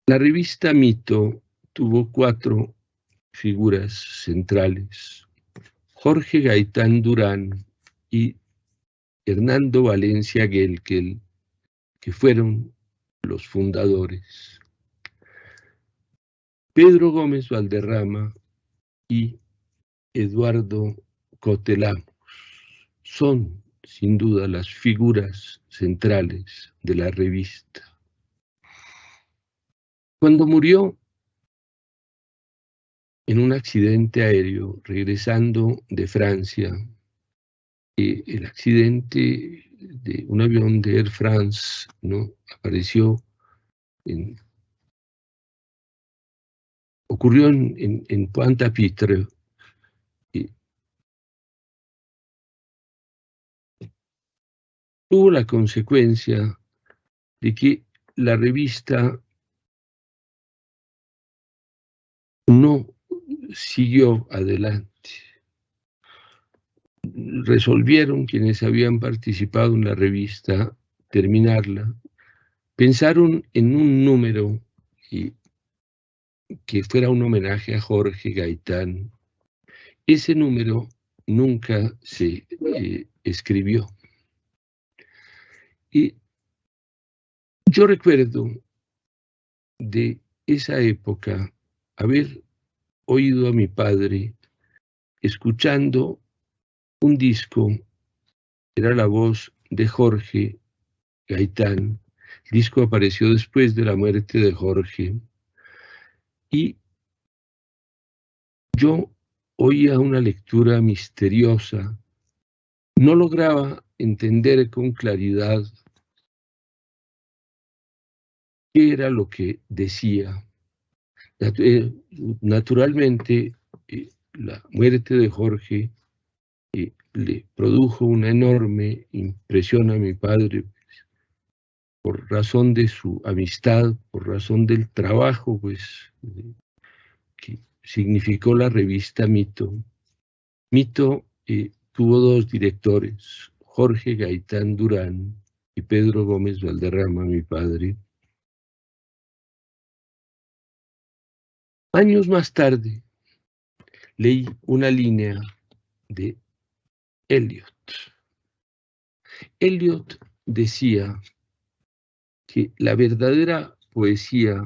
La revista Mito tuvo 4 figuras centrales: Jorge Gaitán Durán y Hernando Valencia Guelquel, que fueron los fundadores. Pedro Gómez Valderrama y Eduardo Cotelamos son, sin duda, las figuras centrales de la revista. Cuando murió en un accidente aéreo regresando de Francia, el accidente de un avión de Air France, ¿no?, ocurrió en Pointe-à-Pitre. Tuvo la consecuencia de que la revista no siguió adelante. Resolvieron quienes habían participado en la revista terminarla. Pensaron en un número que fuera un homenaje a Jorge Gaitán. Ese número nunca se escribió. Y yo recuerdo de esa época haber oído a mi padre escuchando un disco, era la voz de Jorge Gaitán. El disco apareció después de la muerte de Jorge, y yo oía una lectura misteriosa. No lograba entender con claridad qué era lo que decía. Naturalmente, la muerte de Jorge le produjo una enorme impresión a mi padre, por razón de su amistad, por razón del trabajo, pues, que significó la revista Mito. Mito tuvo 2 directores, Jorge Gaitán Durán y Pedro Gómez Valderrama, mi padre. Años más tarde, leí una línea de Eliot. Eliot decía que la verdadera poesía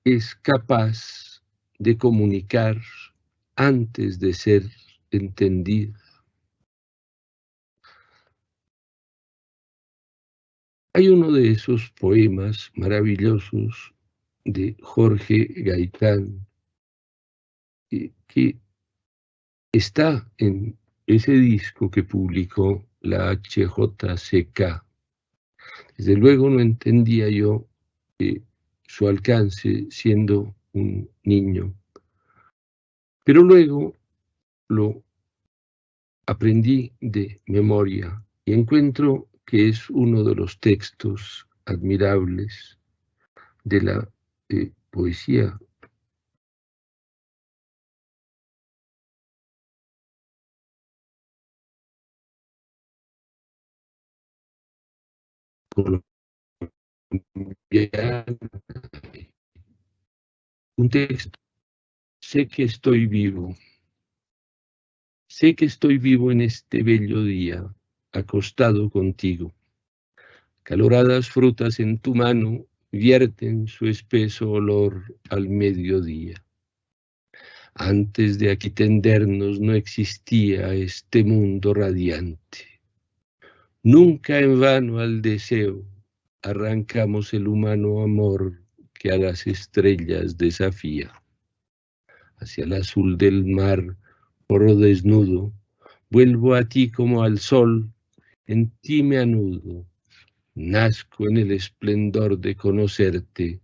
es capaz de comunicar antes de ser entendida. Hay uno de esos poemas maravillosos de Jorge Gaitán que está en ese disco que publicó la HJCK. Desde luego no entendía yo su alcance siendo un niño, pero luego lo aprendí de memoria y encuentro que es uno de los textos admirables de la poesía. Un texto: sé que estoy vivo en este bello día, acostado contigo. Caloradas frutas en tu mano vierten su espeso olor al mediodía. Antes de aquí tendernos no existía este mundo radiante. Nunca en vano al deseo arrancamos el humano amor que a las estrellas desafía. Hacia el azul del mar, oro desnudo, vuelvo a ti como al sol, en ti me anudo. Nazco en el esplendor de conocerte,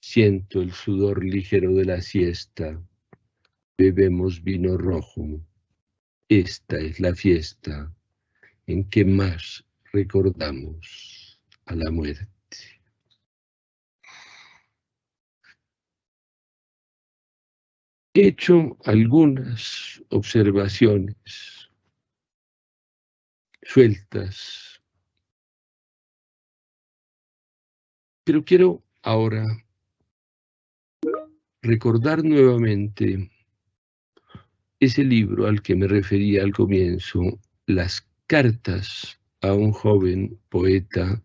siento el sudor ligero de la siesta, bebemos vino rojo. Esta es la fiesta en que más recordamos a la muerte. He hecho algunas observaciones sueltas, pero quiero ahora recordar nuevamente ese libro al que me refería al comienzo, Las cartas a un joven poeta,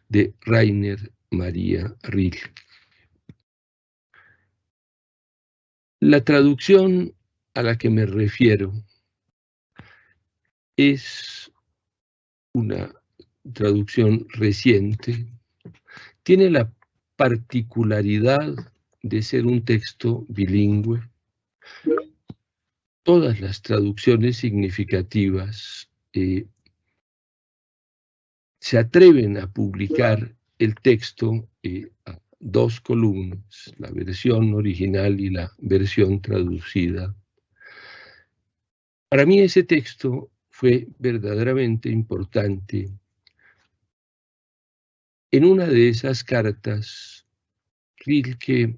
de Rainer Maria Rilke. La traducción a la que me refiero es una traducción reciente, tiene la particularidad de ser un texto bilingüe. Todas las traducciones significativas se atreven a publicar el texto a dos columnas, la versión original y la versión traducida. Para mí ese texto fue verdaderamente importante. En una de esas cartas, Rilke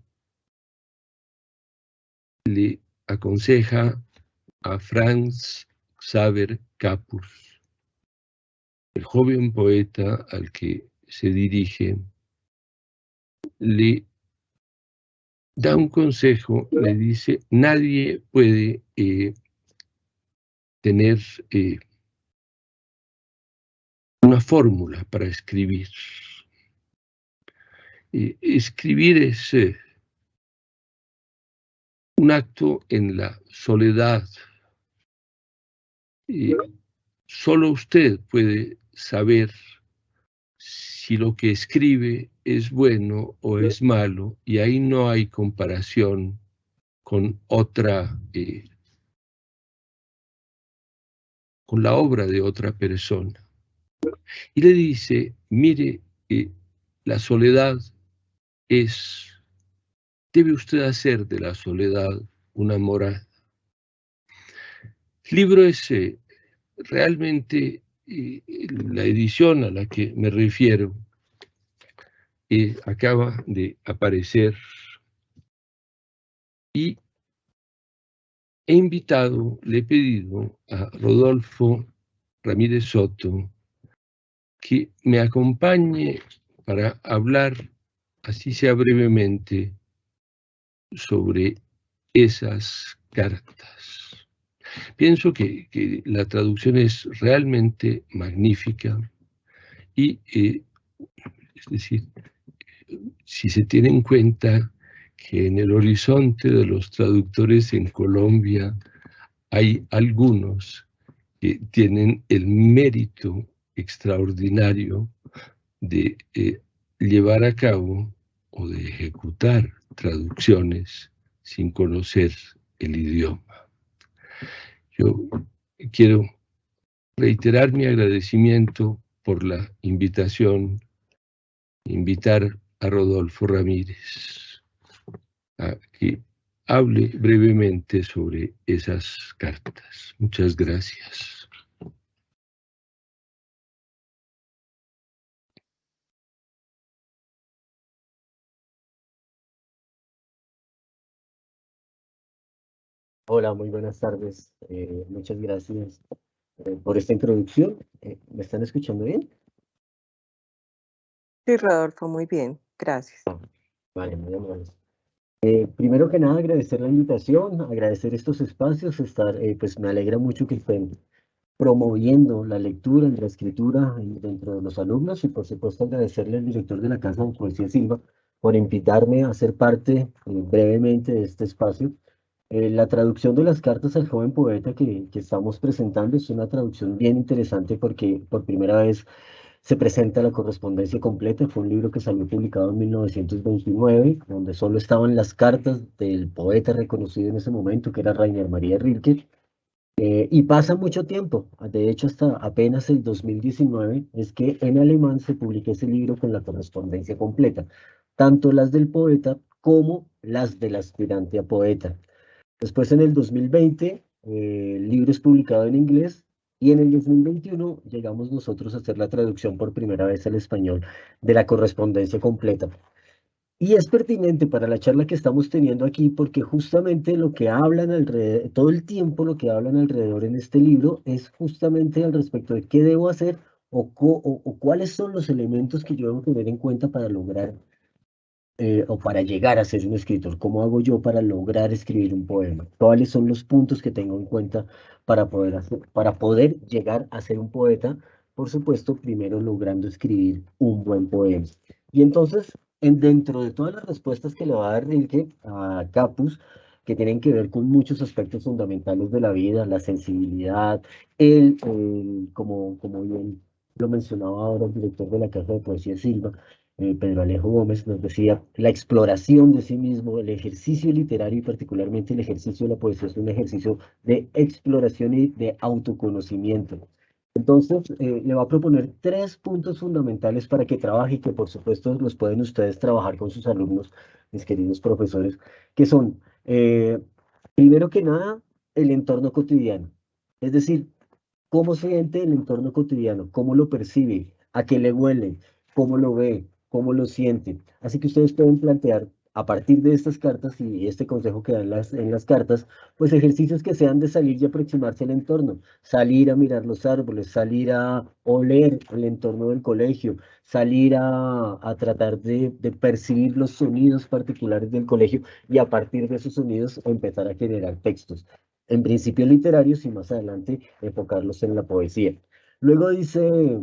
le aconseja a Franz Xaver Capus, el joven poeta al que se dirige, le da un consejo, le dice: nadie puede tener una fórmula para escribir. Escribir es un acto en la soledad. Solo usted puede saber si lo que escribe es bueno o es malo, y ahí no hay comparación con otra, con la obra de otra persona. Y le dice: mire, la soledad debe usted hacer de la soledad una morada. El libro es realmente, la edición a la que me refiero acaba de aparecer, y le he pedido a Rodolfo Ramírez Soto que me acompañe para hablar, así sea brevemente, sobre esas cartas. Pienso que la traducción es realmente magnífica y, es decir, si se tiene en cuenta que en el horizonte de los traductores en Colombia hay algunos que tienen el mérito extraordinario de llevar a cabo o de ejecutar traducciones sin conocer el idioma. Yo quiero reiterar mi agradecimiento por la invitación, invitar a Rodolfo Ramírez a que hable brevemente sobre esas cartas. Muchas gracias. Hola, muy buenas tardes. Muchas gracias por esta introducción. ¿Me están escuchando bien? Sí, Rodolfo, muy bien, gracias. Vale, muy amables. Primero que nada, agradecer la invitación, agradecer estos espacios, pues me alegra mucho que estén promoviendo la lectura y la escritura dentro de los alumnos, y por supuesto agradecerle al director de la Casa de Poesía Silva por invitarme a ser parte brevemente de este espacio. La traducción de las cartas al joven poeta que estamos presentando es una traducción bien interesante porque por primera vez se presenta la correspondencia completa. Fue un libro que salió publicado en 1929, donde solo estaban las cartas del poeta reconocido en ese momento, que era Rainer María Rilke. Y pasa mucho tiempo, de hecho hasta apenas el 2019 es que en alemán se publica ese libro con la correspondencia completa, tanto las del poeta como las del aspirante a poeta. Después en el 2020 el libro es publicado en inglés y en el 2021 llegamos nosotros a hacer la traducción por primera vez al español de la correspondencia completa. Y es pertinente para la charla que estamos teniendo aquí porque justamente lo que hablan alrededor, todo el tiempo lo que hablan alrededor en este libro es justamente al respecto de qué debo hacer o cuáles son los elementos que yo debo tener en cuenta para lograr o para llegar a ser un escritor. ¿Cómo hago yo para lograr escribir un poema? ¿Cuáles son los puntos que tengo en cuenta para poder llegar a ser un poeta? Por supuesto, primero logrando escribir un buen poema. Y entonces, dentro de todas las respuestas que le va a dar Rilke a Capus, que tienen que ver con muchos aspectos fundamentales de la vida, la sensibilidad, como bien lo mencionaba ahora el director de la Casa de Poesía Silva, Pedro Alejo Gómez, nos decía, la exploración de sí mismo, el ejercicio literario y particularmente el ejercicio de la poesía es un ejercicio de exploración y de autoconocimiento. Entonces, le va a proponer 3 puntos fundamentales para que trabaje y que por supuesto los pueden ustedes trabajar con sus alumnos, mis queridos profesores, que son, primero que nada, el entorno cotidiano. Es decir, cómo siente el entorno cotidiano, cómo lo percibe, a qué le huele, cómo lo ve, cómo lo siente. Así que ustedes pueden plantear a partir de estas cartas y este consejo que dan en las cartas, pues ejercicios que sean de salir y aproximarse al entorno, salir a mirar los árboles, salir a oler el entorno del colegio, salir a tratar de percibir los sonidos particulares del colegio y a partir de esos sonidos empezar a generar textos en principio literarios y más adelante enfocarlos en la poesía. Luego dice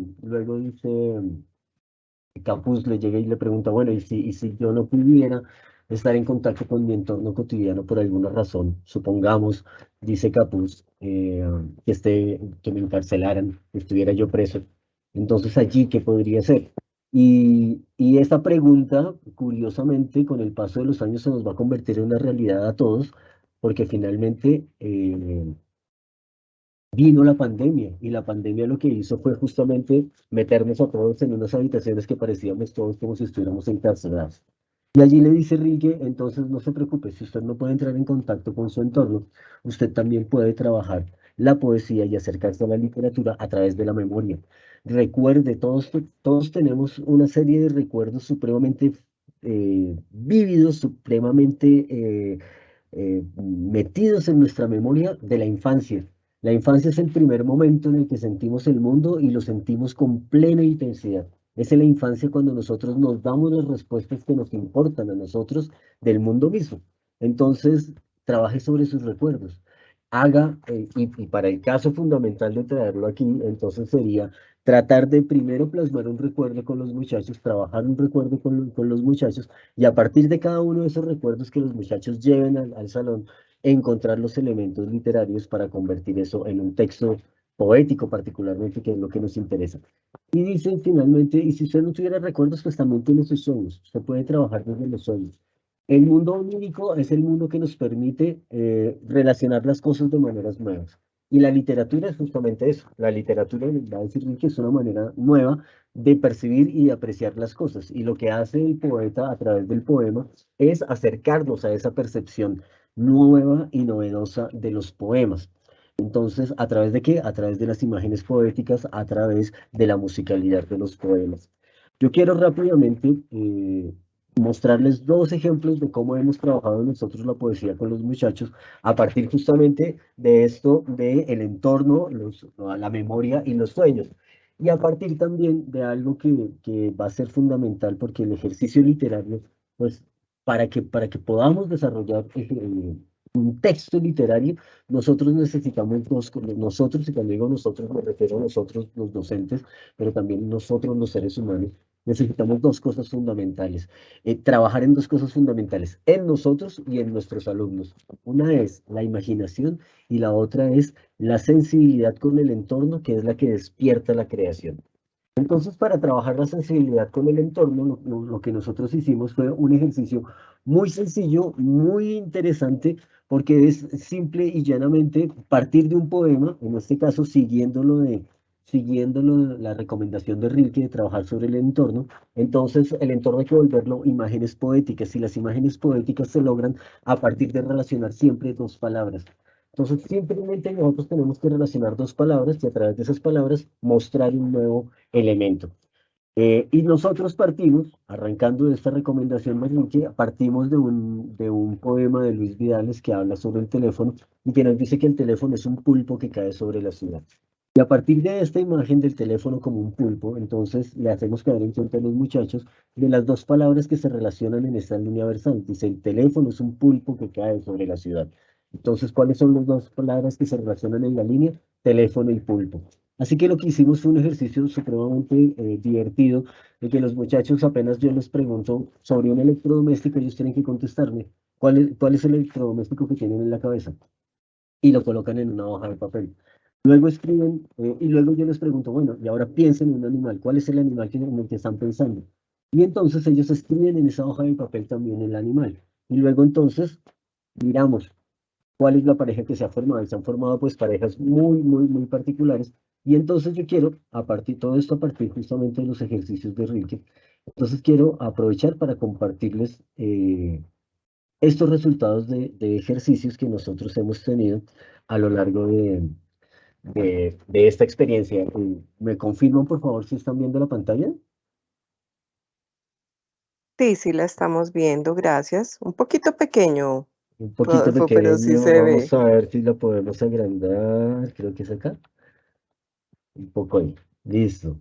Capus le llega y le pregunta, bueno, ¿y si yo no pudiera estar en contacto con mi entorno cotidiano por alguna razón? Supongamos, dice Capus, que me encarcelaran, que estuviera yo preso. Entonces allí, ¿qué podría ser? Y esta pregunta, curiosamente, con el paso de los años se nos va a convertir en una realidad a todos, porque finalmente vino la pandemia y la pandemia lo que hizo fue justamente meternos a todos en unas habitaciones que parecíamos todos como si estuviéramos encarcelados. Y allí le dice Rilke, entonces no se preocupe, si usted no puede entrar en contacto con su entorno, usted también puede trabajar la poesía y acercarse a la literatura a través de la memoria. Recuerde, todos tenemos una serie de recuerdos supremamente vívidos, supremamente metidos en nuestra memoria de la infancia. La infancia es el primer momento en el que sentimos el mundo y lo sentimos con plena intensidad. Es en la infancia cuando nosotros nos damos las respuestas que nos importan a nosotros del mundo mismo. Entonces, trabaje sobre sus recuerdos. Y para el caso fundamental de traerlo aquí, entonces sería tratar de primero plasmar un recuerdo con los muchachos, trabajar un recuerdo con los muchachos, y a partir de cada uno de esos recuerdos que los muchachos lleven al salón, encontrar los elementos literarios para convertir eso en un texto poético particularmente, que es lo que nos interesa. Y dicen finalmente, y si usted no tuviera recuerdos, pues también tiene sus sueños. Usted puede trabajar desde los sueños. El mundo onírico es el mundo que nos permite relacionar las cosas de maneras nuevas. Y la literatura es justamente eso. La literatura, va a decir que es una manera nueva de percibir y de apreciar las cosas. Y lo que hace el poeta a través del poema es acercarnos a esa percepción nueva y novedosa de los poemas. Entonces, ¿a través de qué? A través de las imágenes poéticas, a través de la musicalidad de los poemas. Yo quiero rápidamente mostrarles 2 ejemplos de cómo hemos trabajado nosotros la poesía con los muchachos a partir justamente de esto, de el entorno, la memoria y los sueños. Y a partir también de algo que va a ser fundamental porque el ejercicio literario, pues para que podamos desarrollar un texto literario, nosotros necesitamos nosotros, y cuando digo nosotros me refiero a nosotros los docentes, pero también nosotros los seres humanos, necesitamos dos cosas fundamentales, trabajar en dos cosas fundamentales, en nosotros y en nuestros alumnos. Una es la imaginación y la otra es la sensibilidad con el entorno, que es la que despierta la creación. Entonces, para trabajar la sensibilidad con el entorno, lo que nosotros hicimos fue un ejercicio muy sencillo, muy interesante, porque es simple y llanamente partir de un poema, en este caso siguiéndolo la recomendación de Rilke de trabajar sobre el entorno. Entonces, el entorno hay que volverlo imágenes poéticas, y las imágenes poéticas se logran a partir de relacionar siempre dos palabras. Entonces, simplemente nosotros tenemos que relacionar dos palabras y a través de esas palabras mostrar un nuevo elemento. Y nosotros partimos, arrancando de esta recomendación de Enrique, partimos de un poema de Luis Vidales que habla sobre el teléfono y que nos dice que el teléfono es un pulpo que cae sobre la ciudad. Y a partir de esta imagen del teléfono como un pulpo, entonces le hacemos caer en cuenta a los muchachos de las dos palabras que se relacionan en esta línea versal. Dice, el teléfono es un pulpo que cae sobre la ciudad. Entonces, ¿cuáles son las dos palabras que se relacionan en la línea? Teléfono y pulpo. Así que lo que hicimos fue un ejercicio supremamente divertido, de que los muchachos apenas yo les pregunto sobre un electrodoméstico, ellos tienen que contestarme cuál es el electrodoméstico que tienen en la cabeza y lo colocan en una hoja de papel. Luego escriben y luego yo les pregunto, bueno, y ahora piensen en un animal, ¿cuál es el animal en el que están pensando? Y entonces ellos escriben en esa hoja de papel también el animal. Y luego entonces miramos cuál es la pareja que se ha formado. Y se han formado pues parejas muy, muy, muy particulares. Y entonces yo quiero, todo esto a partir justamente de los ejercicios de Rilke, entonces quiero aprovechar para compartirles estos resultados de ejercicios que nosotros hemos tenido a lo largo de esta experiencia. ¿Me confirman, por favor, si están viendo la pantalla? Sí, sí la estamos viendo, gracias. Un poquito pequeño, Un poquito Rodolfo, pero sí pequeño, se vamos ve. a ver si lo podemos agrandar, creo que es acá, un poco ahí, listo.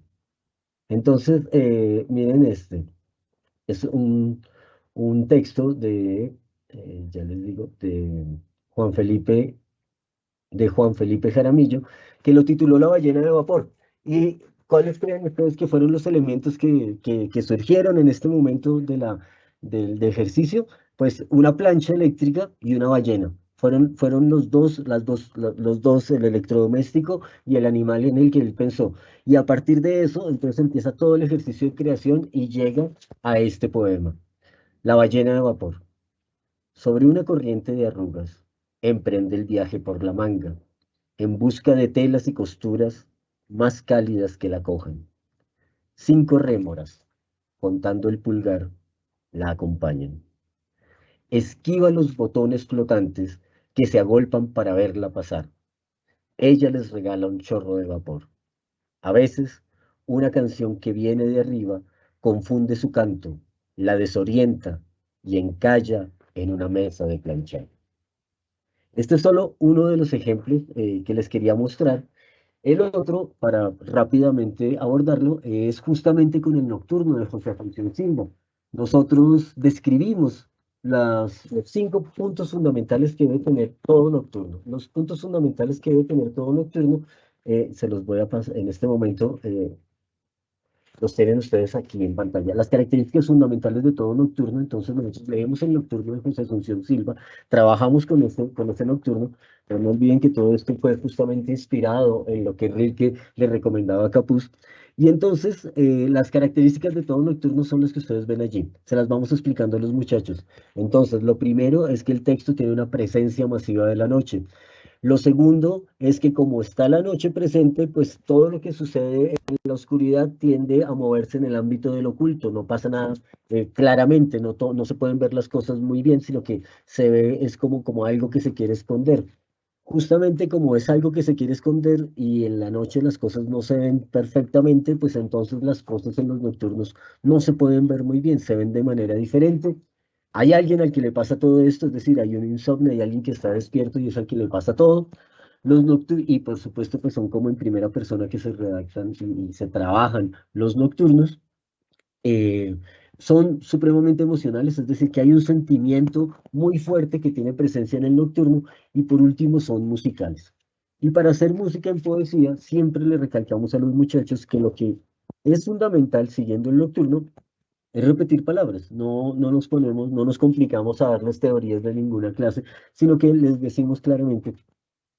Entonces, miren es un texto ya les digo, Juan Felipe, de Juan Felipe Jaramillo, que lo tituló La ballena de vapor. ¿Y cuáles creen ustedes que fueron los elementos que surgieron en este momento del ejercicio? Pues una plancha eléctrica y una ballena. Fueron los dos, el electrodoméstico y el animal en el que él pensó. Y a partir de eso, entonces empieza todo el ejercicio de creación y llega a este poema. La ballena de vapor. Sobre una corriente de arrugas, emprende el viaje por la manga, en busca de telas y costuras más cálidas que la cojan. 5 rémoras, contando el pulgar, la acompañan. Esquiva los botones flotantes que se agolpan para verla pasar. Ella les regala un chorro de vapor. A veces, una canción que viene de arriba confunde su canto, la desorienta y encalla en una mesa de planchar. Este es solo uno de los ejemplos que les quería mostrar. El otro, para rápidamente abordarlo, es justamente con el nocturno de José Afonso Silva. Nosotros describimos los 5 puntos fundamentales que debe tener todo nocturno. Los puntos fundamentales que debe tener todo nocturno, se los voy a pasar en este momento. Los tienen ustedes aquí en pantalla. Las características fundamentales de todo nocturno, entonces nosotros leemos el nocturno de José Asunción Silva, trabajamos con este nocturno, pero no olviden que todo esto fue justamente inspirado en lo que Rilke le recomendaba a Capus. Y entonces las características de todo nocturno son las que ustedes ven allí. Se las vamos explicando a los muchachos. Entonces, lo primero es que el texto tiene una presencia masiva de la noche. Lo segundo es que como está la noche presente, pues todo lo que sucede en la oscuridad tiende a moverse en el ámbito del oculto, no pasa nada claramente, no se pueden ver las cosas muy bien, sino que se ve, es como algo que se quiere esconder. Justamente como es algo que se quiere esconder y en la noche las cosas no se ven perfectamente, pues entonces las cosas en los nocturnos no se pueden ver muy bien, se ven de manera diferente. Hay alguien al que le pasa todo esto, es decir, hay un insomnio, hay alguien que está despierto y es al que le pasa todo. Y por supuesto, pues son como en primera persona que se redactan y se trabajan los nocturnos. eh, Son supremamente emocionales, es decir, que hay un sentimiento muy fuerte que tiene presencia en el nocturno y por último son musicales. Y para hacer música en poesía, siempre le recalcamos a los muchachos que lo que Es fundamental, siguiendo el nocturno, es repetir palabras. No nos complicamos a darles teorías de ninguna clase, sino que les decimos claramente,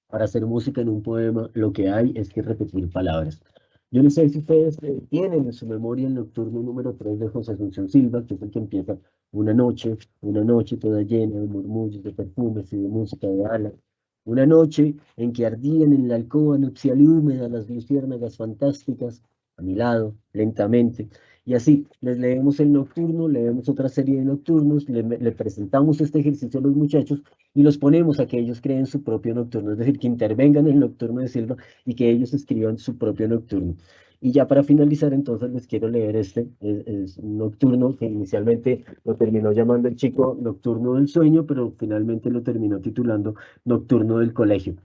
para hacer música en un poema, lo que hay es que repetir palabras. Yo no sé si ustedes tienen en su memoria el nocturno número 3 de José Asunción Silva, que es el que empieza una noche toda llena de murmullos, de perfumes y de música de alas. Una noche en que ardían en la alcoba nupcial y húmeda las luciérnagas fantásticas, a mi lado, lentamente. Y así, les leemos el nocturno, leemos otra serie de nocturnos, le presentamos este ejercicio a los muchachos y los ponemos a que ellos creen su propio nocturno, es decir, que intervengan en el nocturno de Silva y que ellos escriban su propio nocturno. Y ya para finalizar, entonces les quiero leer es un nocturno que inicialmente lo terminó llamando el chico Nocturno del Sueño, pero finalmente lo terminó titulando Nocturno del Colegio.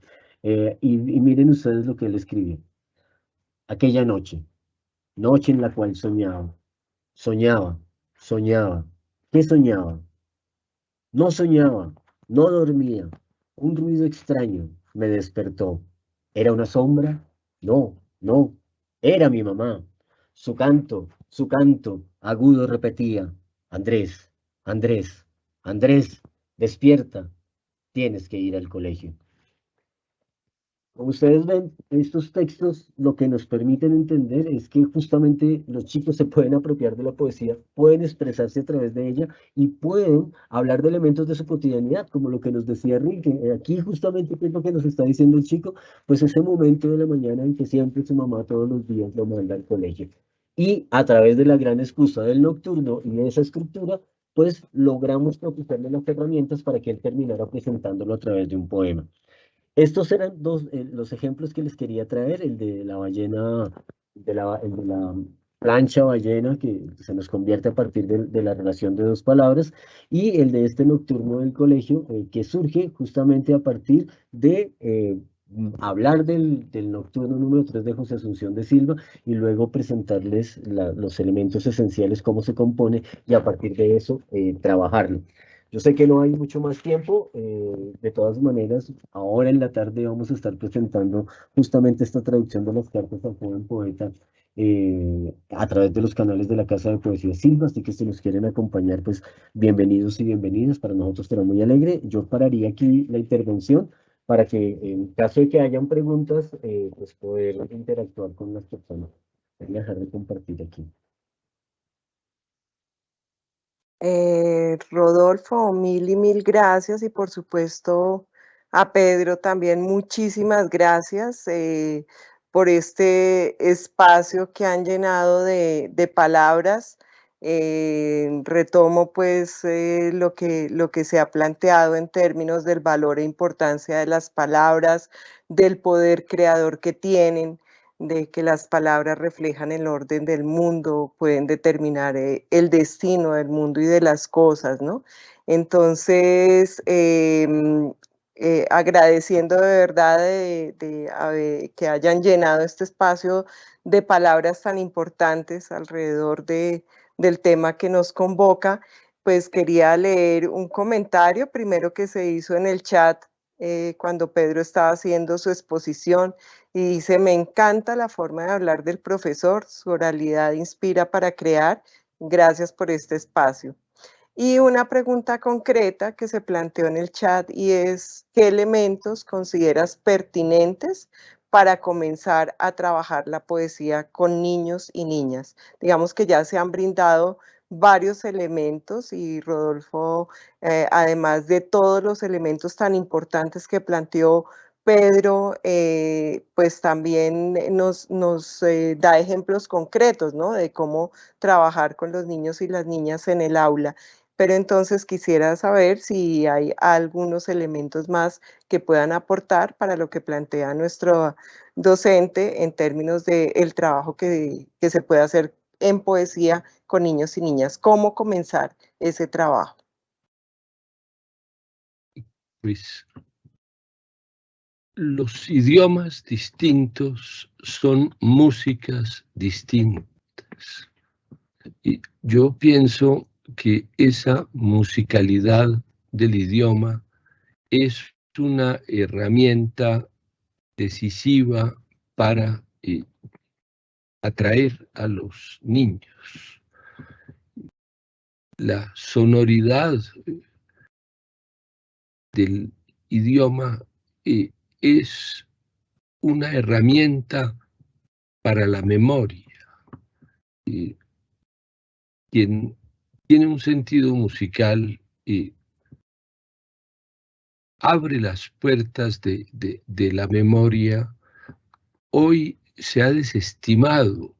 Y miren ustedes lo que él escribió. Aquella noche, noche en la cual soñaba, soñaba, soñaba. ¿Qué soñaba? No soñaba, no dormía. Un ruido extraño me despertó. ¿Era una sombra? No, no. Era mi mamá. Su canto agudo repetía. Andrés, Andrés, Andrés, despierta. Tienes que ir al colegio. Como ustedes ven, estos textos lo que nos permiten entender es que justamente los chicos se pueden apropiar de la poesía, pueden expresarse a través de ella y pueden hablar de elementos de su cotidianidad, como lo que nos decía Rick. Aquí justamente, ¿qué es lo que nos está diciendo el chico? Pues ese momento de la mañana en que siempre su mamá todos los días lo manda al colegio. Y a través de la gran excusa del nocturno y de esa escritura, pues logramos propiciarle las herramientas para que él terminara presentándolo a través de un poema. Estos eran los ejemplos que les quería traer, el de la ballena, el de la plancha ballena que se nos convierte a partir de la relación de dos palabras, y el de este nocturno del colegio que surge justamente a partir de hablar del nocturno número 3 de José Asunción de Silva y luego presentarles los elementos esenciales, cómo se compone, y a partir de eso trabajarlo. Yo sé que no hay mucho más tiempo, de todas maneras, ahora en la tarde vamos a estar presentando justamente esta traducción de las cartas al joven poeta a través de los canales de la Casa de Poesía Silva, así que si nos quieren acompañar, pues bienvenidos y bienvenidas, para nosotros será muy alegre. Yo pararía aquí la intervención para que en caso de que hayan preguntas, pues poder interactuar con las personas. Voy a dejar de compartir aquí. Rodolfo, mil y mil gracias y por supuesto a Pedro también muchísimas gracias por este espacio que han llenado de palabras. Retomo pues lo que se ha planteado en términos del valor e importancia de las palabras, del poder creador que tienen, de que las palabras reflejan el orden del mundo, pueden determinar el destino del mundo y de las cosas, ¿no? Entonces, agradeciendo de verdad que hayan llenado este espacio de palabras tan importantes alrededor del tema que nos convoca, pues quería leer un comentario primero que se hizo en el chat cuando Pedro estaba haciendo su exposición y dice, me encanta la forma de hablar del profesor, su oralidad inspira para crear, gracias por este espacio. Y una pregunta concreta que se planteó en el chat y es, ¿qué elementos consideras pertinentes para comenzar a trabajar la poesía con niños y niñas? Digamos que ya se han brindado varios elementos y Rodolfo, además de todos los elementos tan importantes que planteó Pedro, pues también nos da ejemplos concretos, ¿no? De cómo trabajar con los niños y las niñas en el aula. Pero entonces quisiera saber si hay algunos elementos más que puedan aportar para lo que plantea nuestro docente en términos del trabajo que se puede hacer en poesía con niños y niñas. ¿Cómo comenzar ese trabajo? Pues los idiomas distintos son músicas distintas. Y yo pienso que esa musicalidad del idioma es una herramienta decisiva para atraer a los niños. La sonoridad del idioma es una herramienta para la memoria. Quien tiene un sentido musical abre las puertas de la memoria. Hoy se ha desestimado,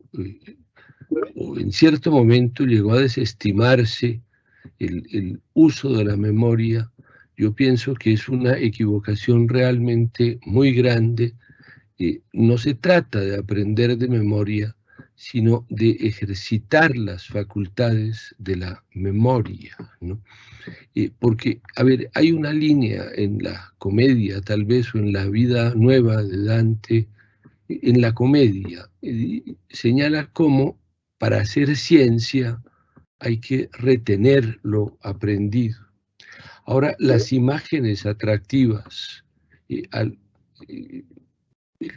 o en cierto momento llegó a desestimarse el uso de la memoria. Yo pienso que es una equivocación realmente muy grande. No se trata de aprender de memoria, sino de ejercitar las facultades de la memoria, ¿no? Porque, a ver, hay una línea en la comedia, tal vez, o en la vida nueva de Dante, en la comedia, señala cómo para hacer ciencia hay que retener lo aprendido. Ahora, las imágenes atractivas, el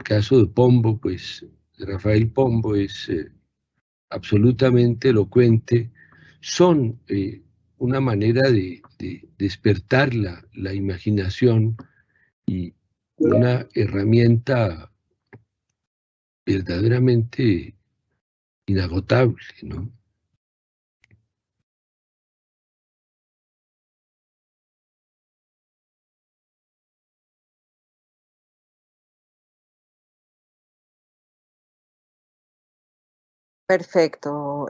caso de Pombo, pues, de Rafael Pombo es absolutamente elocuente, son una manera de despertar la imaginación y una herramienta verdaderamente inagotable, ¿no? Perfecto,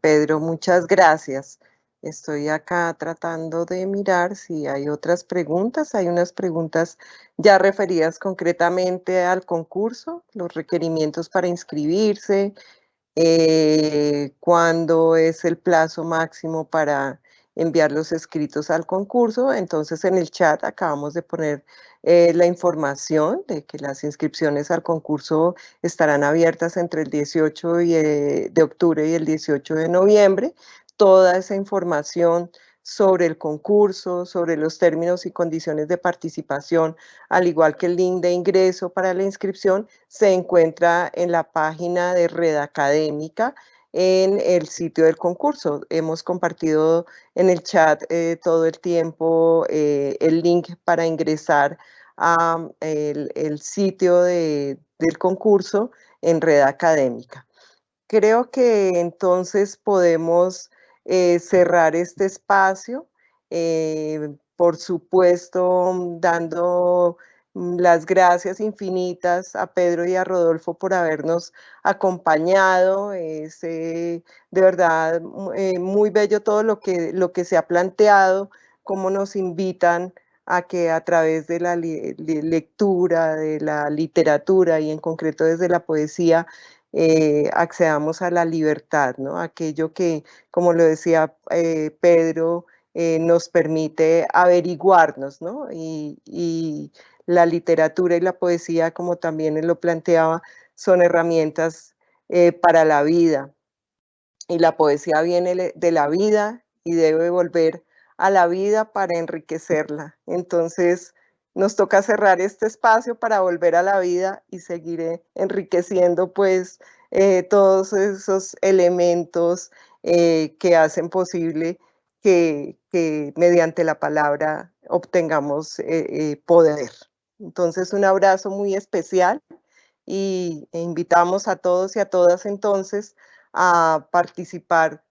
Pedro, muchas gracias. Estoy acá tratando de mirar si hay otras preguntas. Hay unas preguntas ya referidas concretamente al concurso, los requerimientos para inscribirse, cuándo es el plazo máximo para enviar los escritos al concurso. Entonces, en el chat acabamos de poner la información de que las inscripciones al concurso estarán abiertas entre el 18 de octubre y el 18 de noviembre. Toda esa información sobre el concurso, sobre los términos y condiciones de participación, al igual que el link de ingreso para la inscripción, se encuentra en la página de Red Académica en el sitio del concurso. Hemos compartido en el chat todo el tiempo el link para ingresar a el sitio del concurso en Red Académica. Creo que entonces podemos cerrar este espacio, por supuesto, dando las gracias infinitas a Pedro y a Rodolfo por habernos acompañado. Es de verdad muy bello todo lo que se ha planteado, cómo nos invitan a que a través de la lectura, de la literatura y en concreto desde la poesía, accedamos a la libertad, ¿no? Aquello que, como lo decía Pedro, nos permite averiguarnos, ¿no? Y la literatura y la poesía, como también él lo planteaba, son herramientas para la vida. Y la poesía viene de la vida y debe volver a la vida para enriquecerla. Entonces, nos toca cerrar este espacio para volver a la vida y seguir enriqueciendo pues todos esos elementos que hacen posible que mediante la palabra obtengamos poder. Entonces, un abrazo muy especial y invitamos a todos y a todas entonces a participar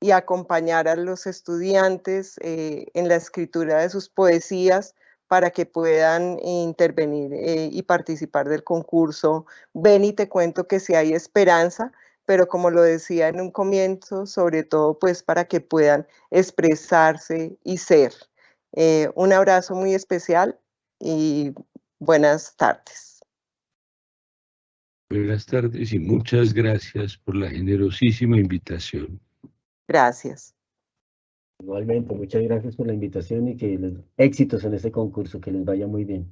y acompañar a los estudiantes en la escritura de sus poesías para que puedan intervenir y participar del concurso. Ven y te cuento que sí hay esperanza, pero como lo decía en un comienzo, sobre todo pues para que puedan expresarse y ser. Un abrazo muy especial y buenas tardes. Buenas tardes y muchas gracias por la generosísima invitación. Gracias. Igualmente, muchas gracias por la invitación y que éxitos en este concurso, que les vaya muy bien.